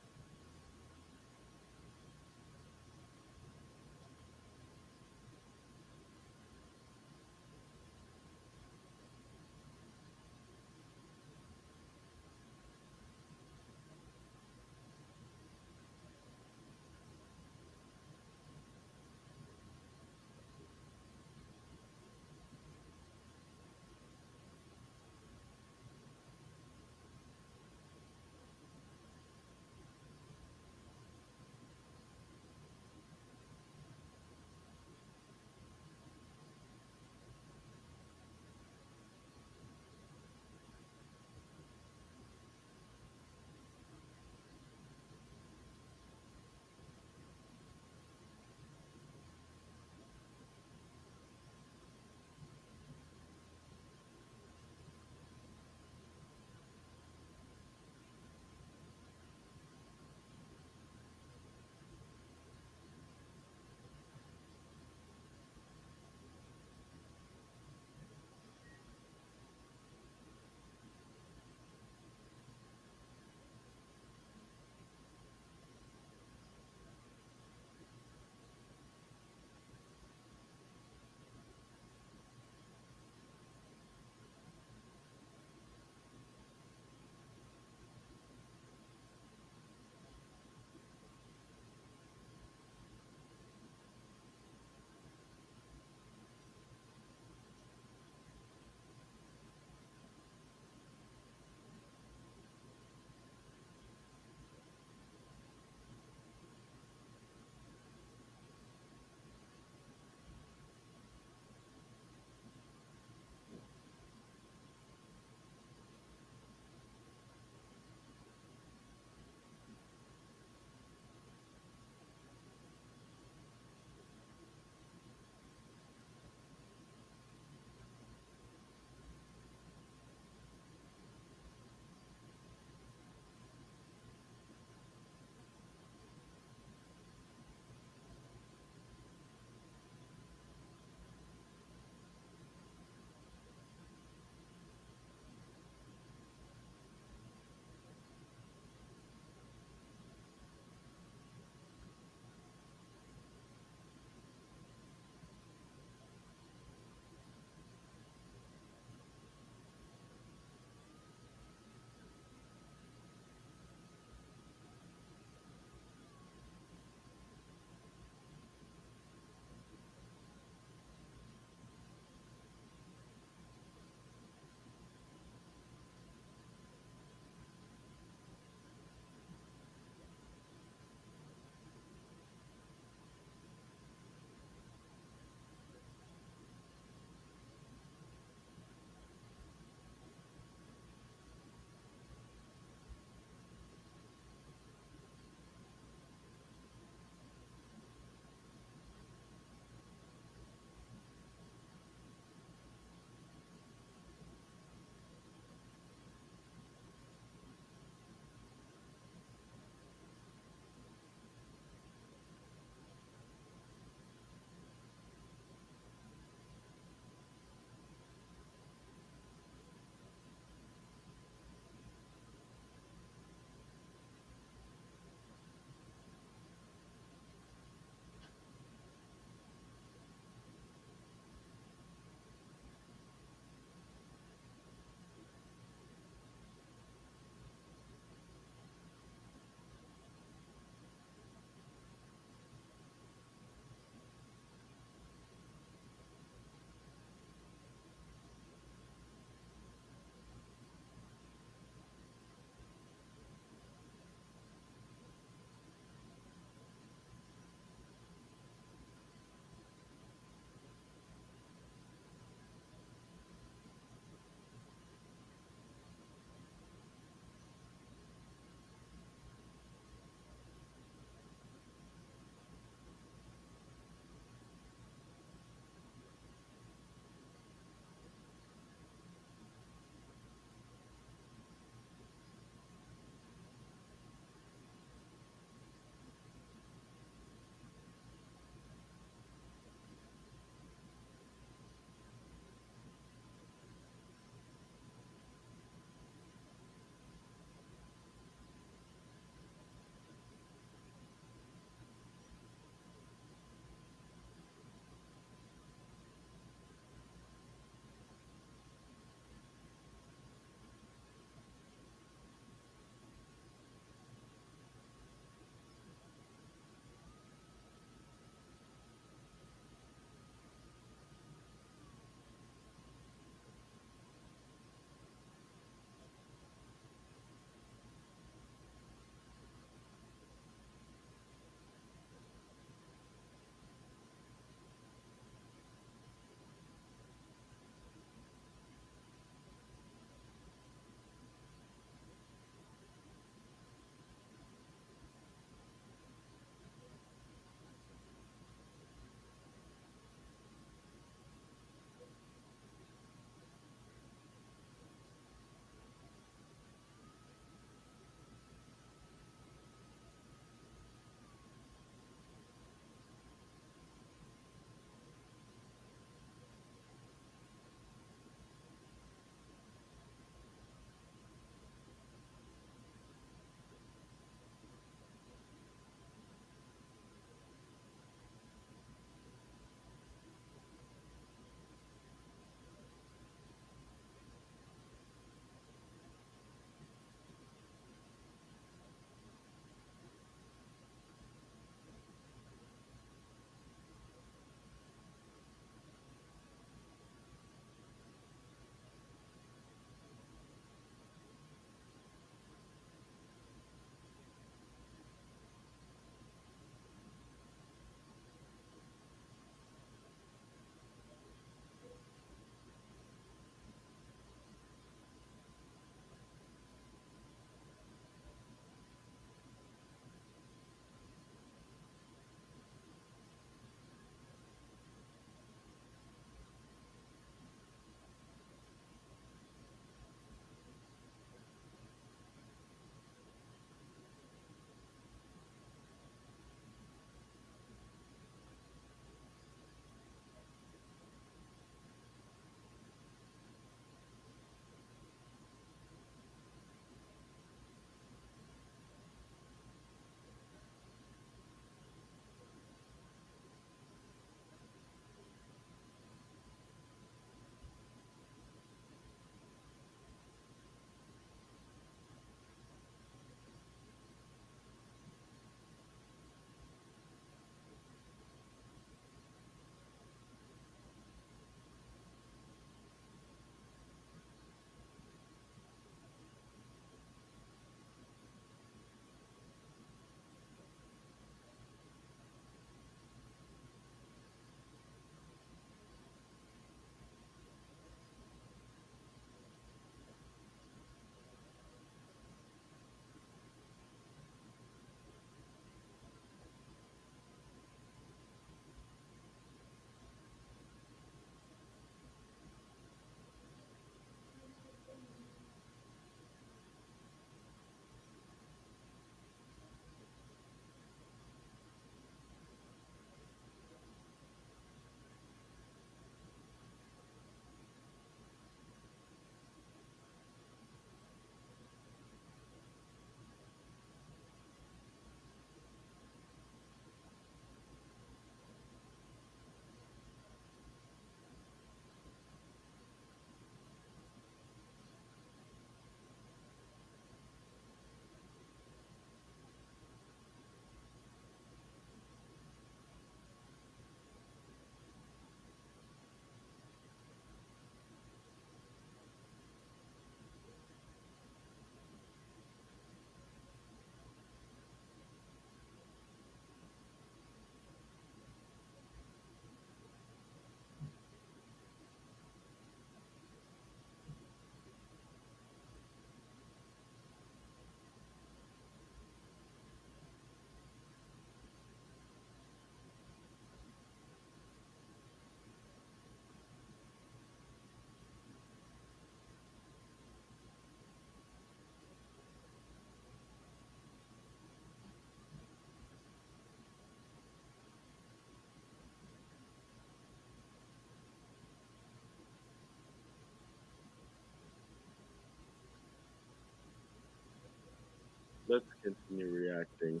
let's continue reacting.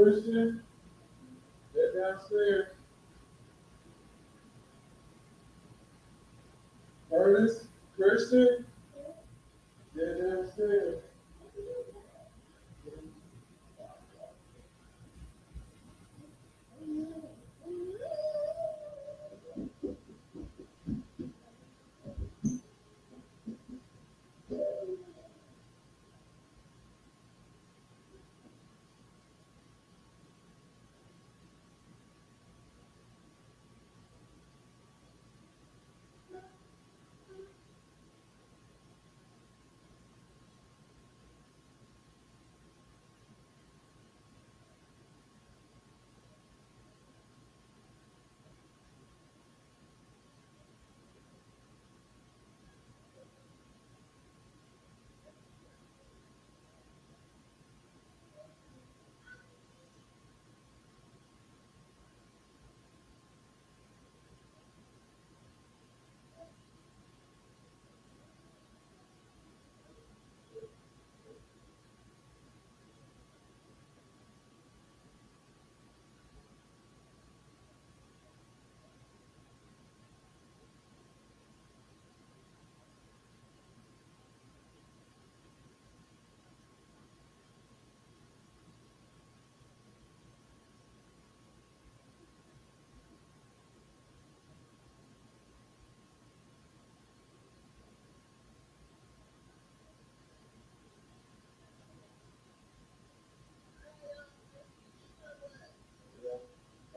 Christian, get downstairs. Ernest, Christian, get downstairs.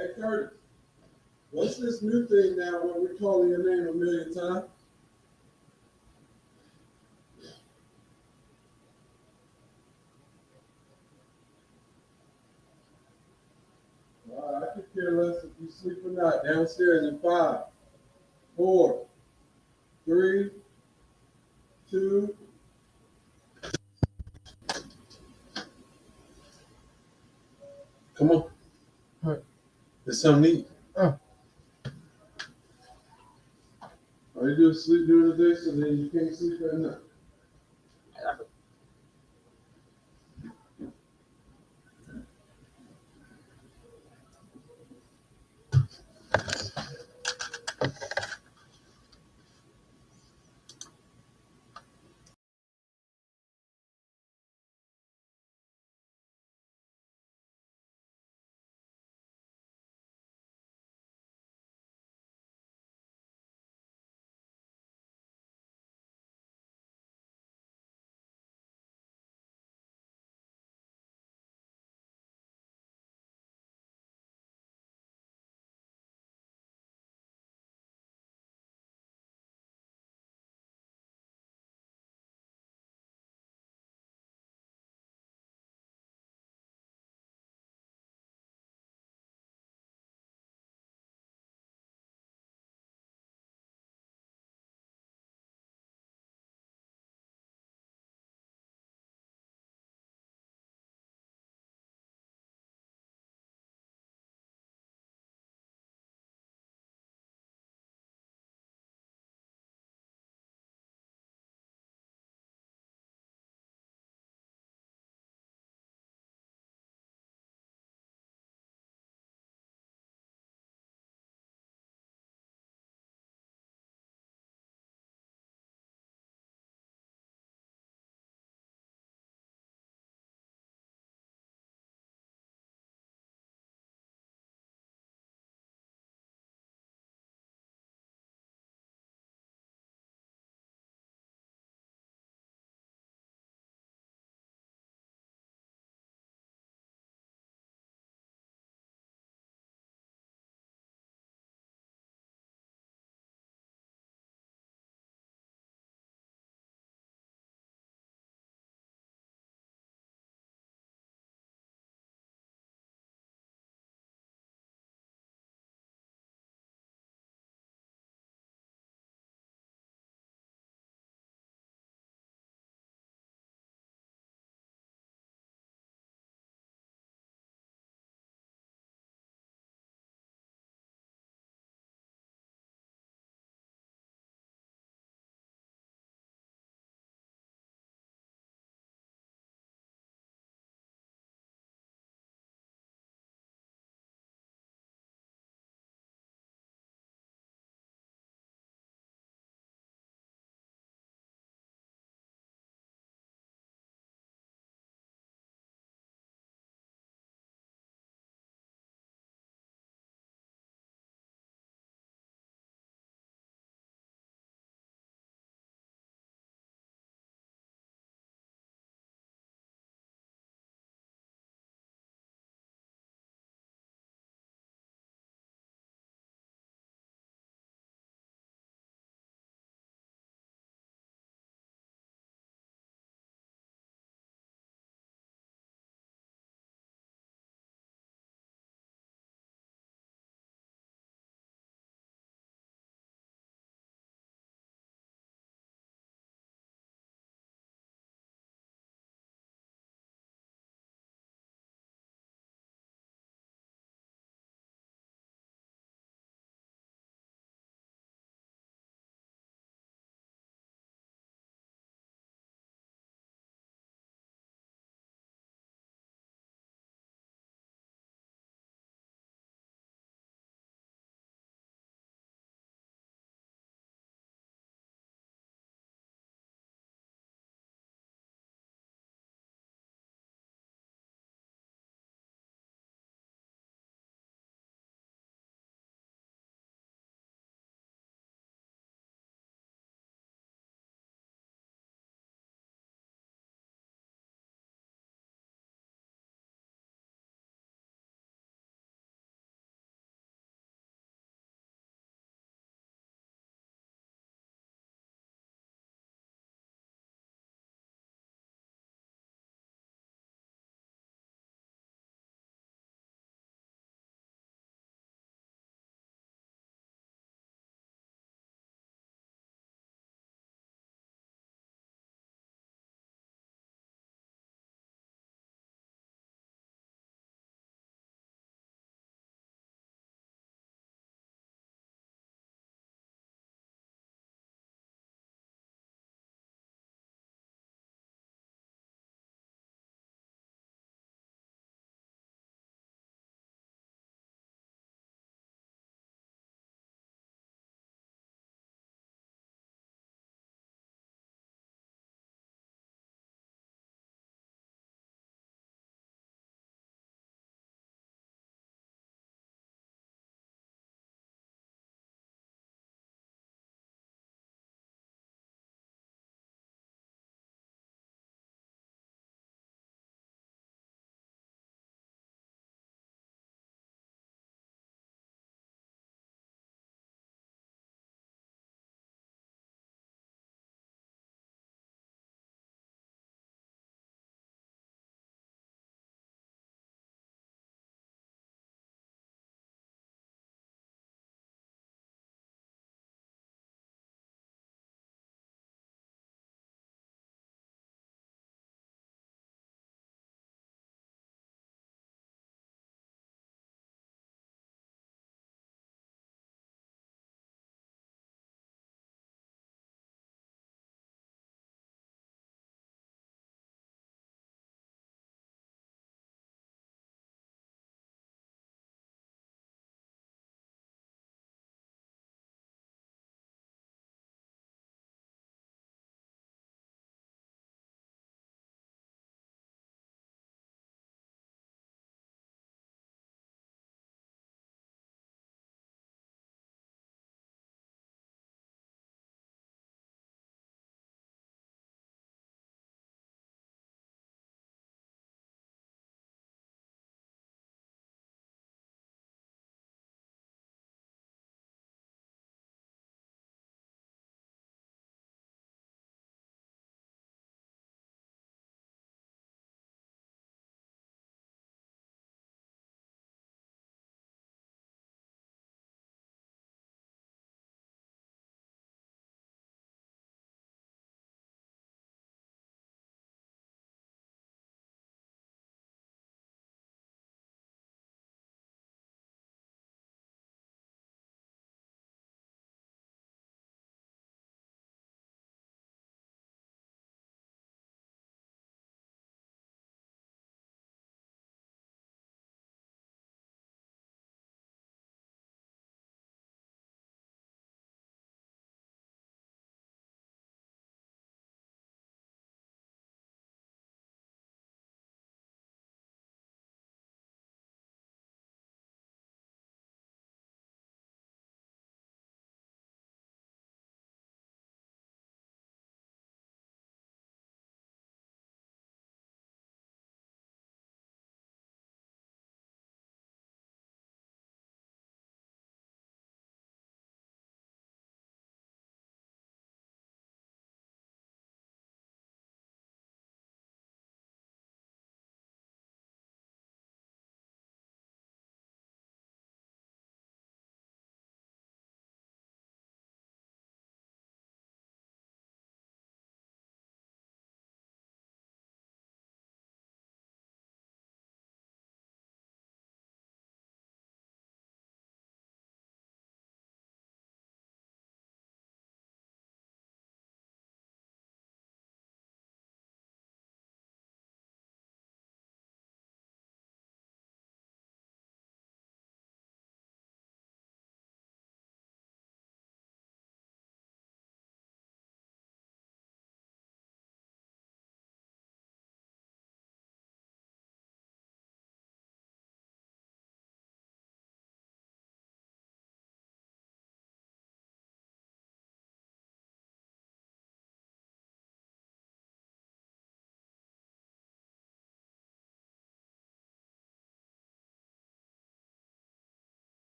Hey, Curtis, what's this new thing now when we're calling your name a million times? I could care less if you sleep or not. Downstairs in 5, 4, 3, 2. Come on. There's something to eat. All you do is sleep during the day, so then you can't sleep at night.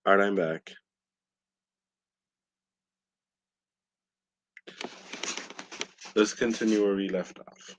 All right, I'm back. Let's continue where we left off.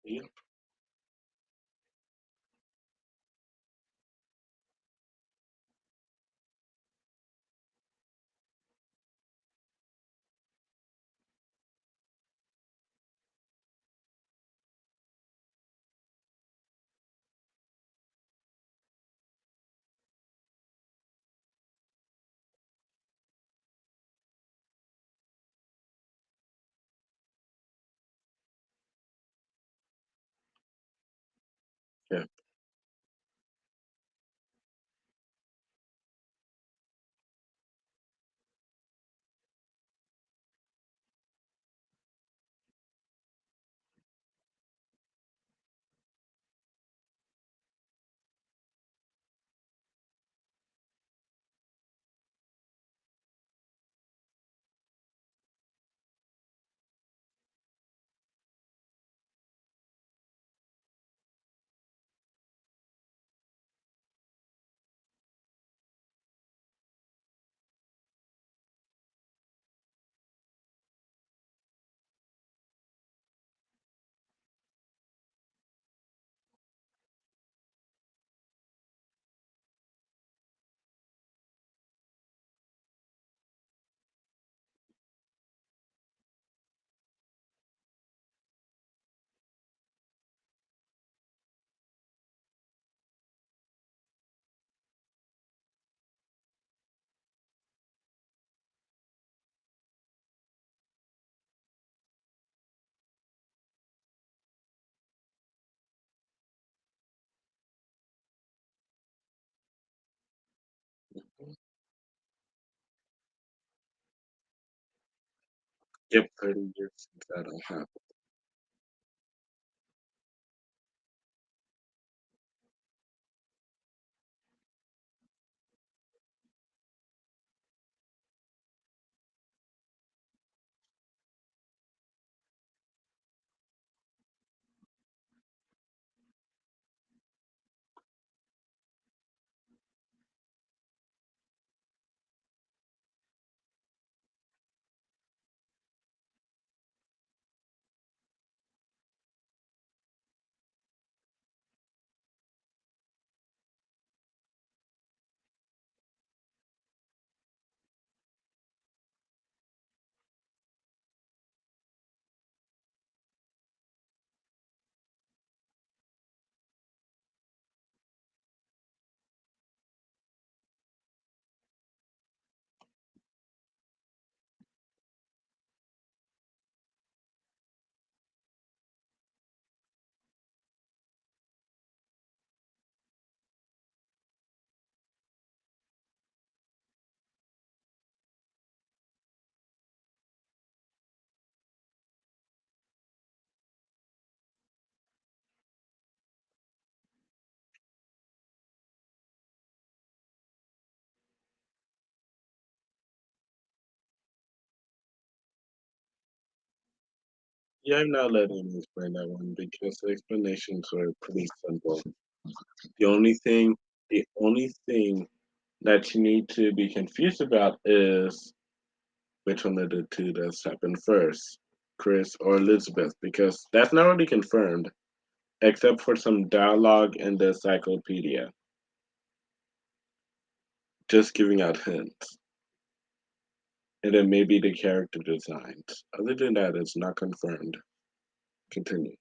Yeah. Yep, 30 years since that all happened. Yeah, I'm not letting you explain that one because the explanations are pretty simple. The only thing, the only thing that you need to be confused about is which one of the two does happen first, Chris or Elizabeth, because that's not really confirmed, except for some dialogue in the encyclopedia, just giving out hints. And then maybe the character designs. Other than that, it's not confirmed. Continue.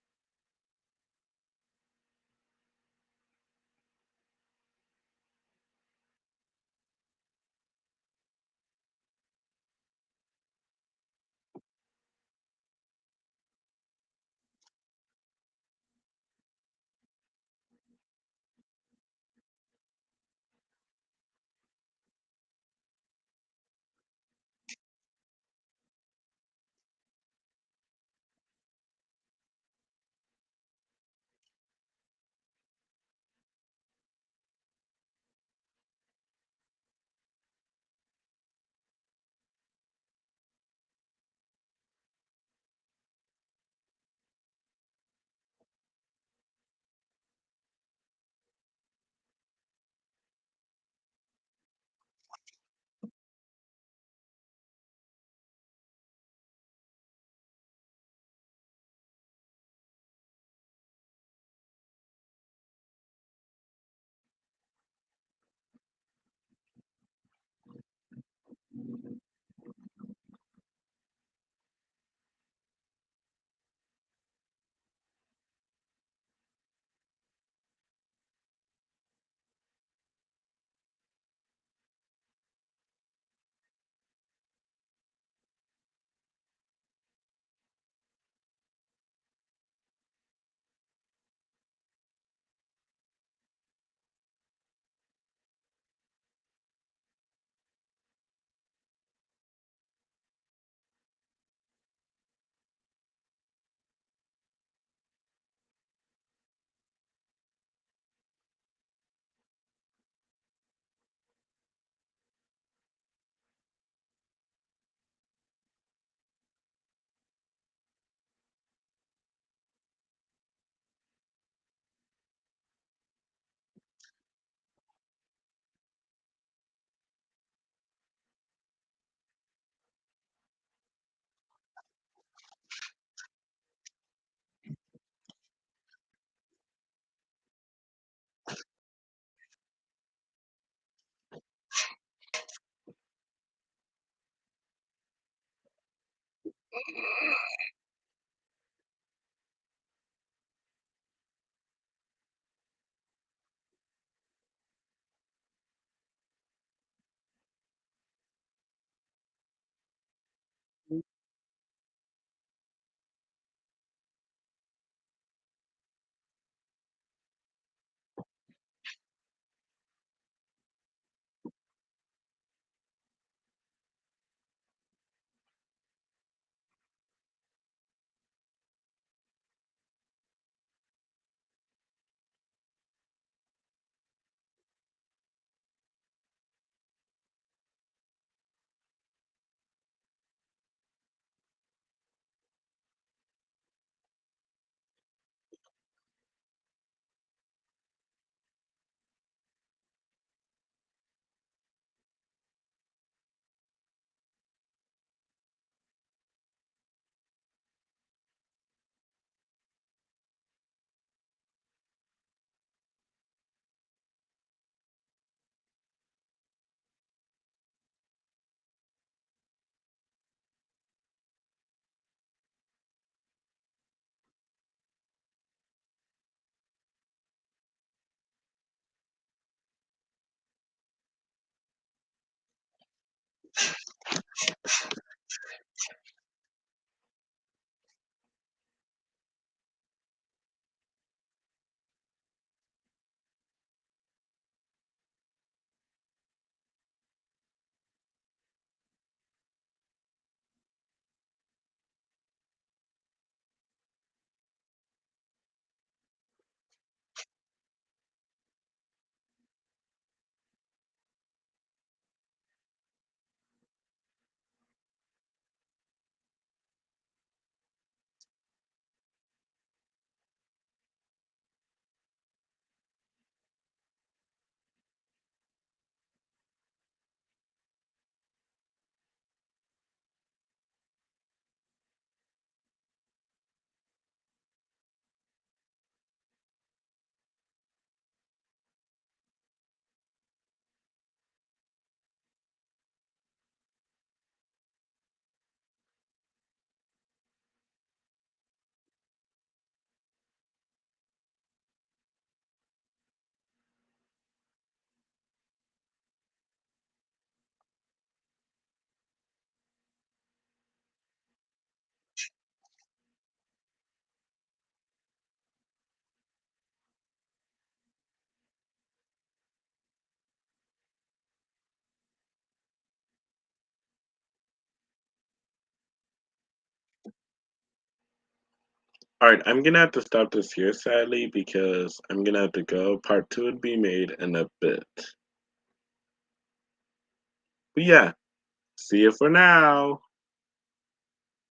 All right, I'm gonna have to stop this here, sadly, because I'm gonna have to go. Part two would be made in a bit. But yeah, see you for now.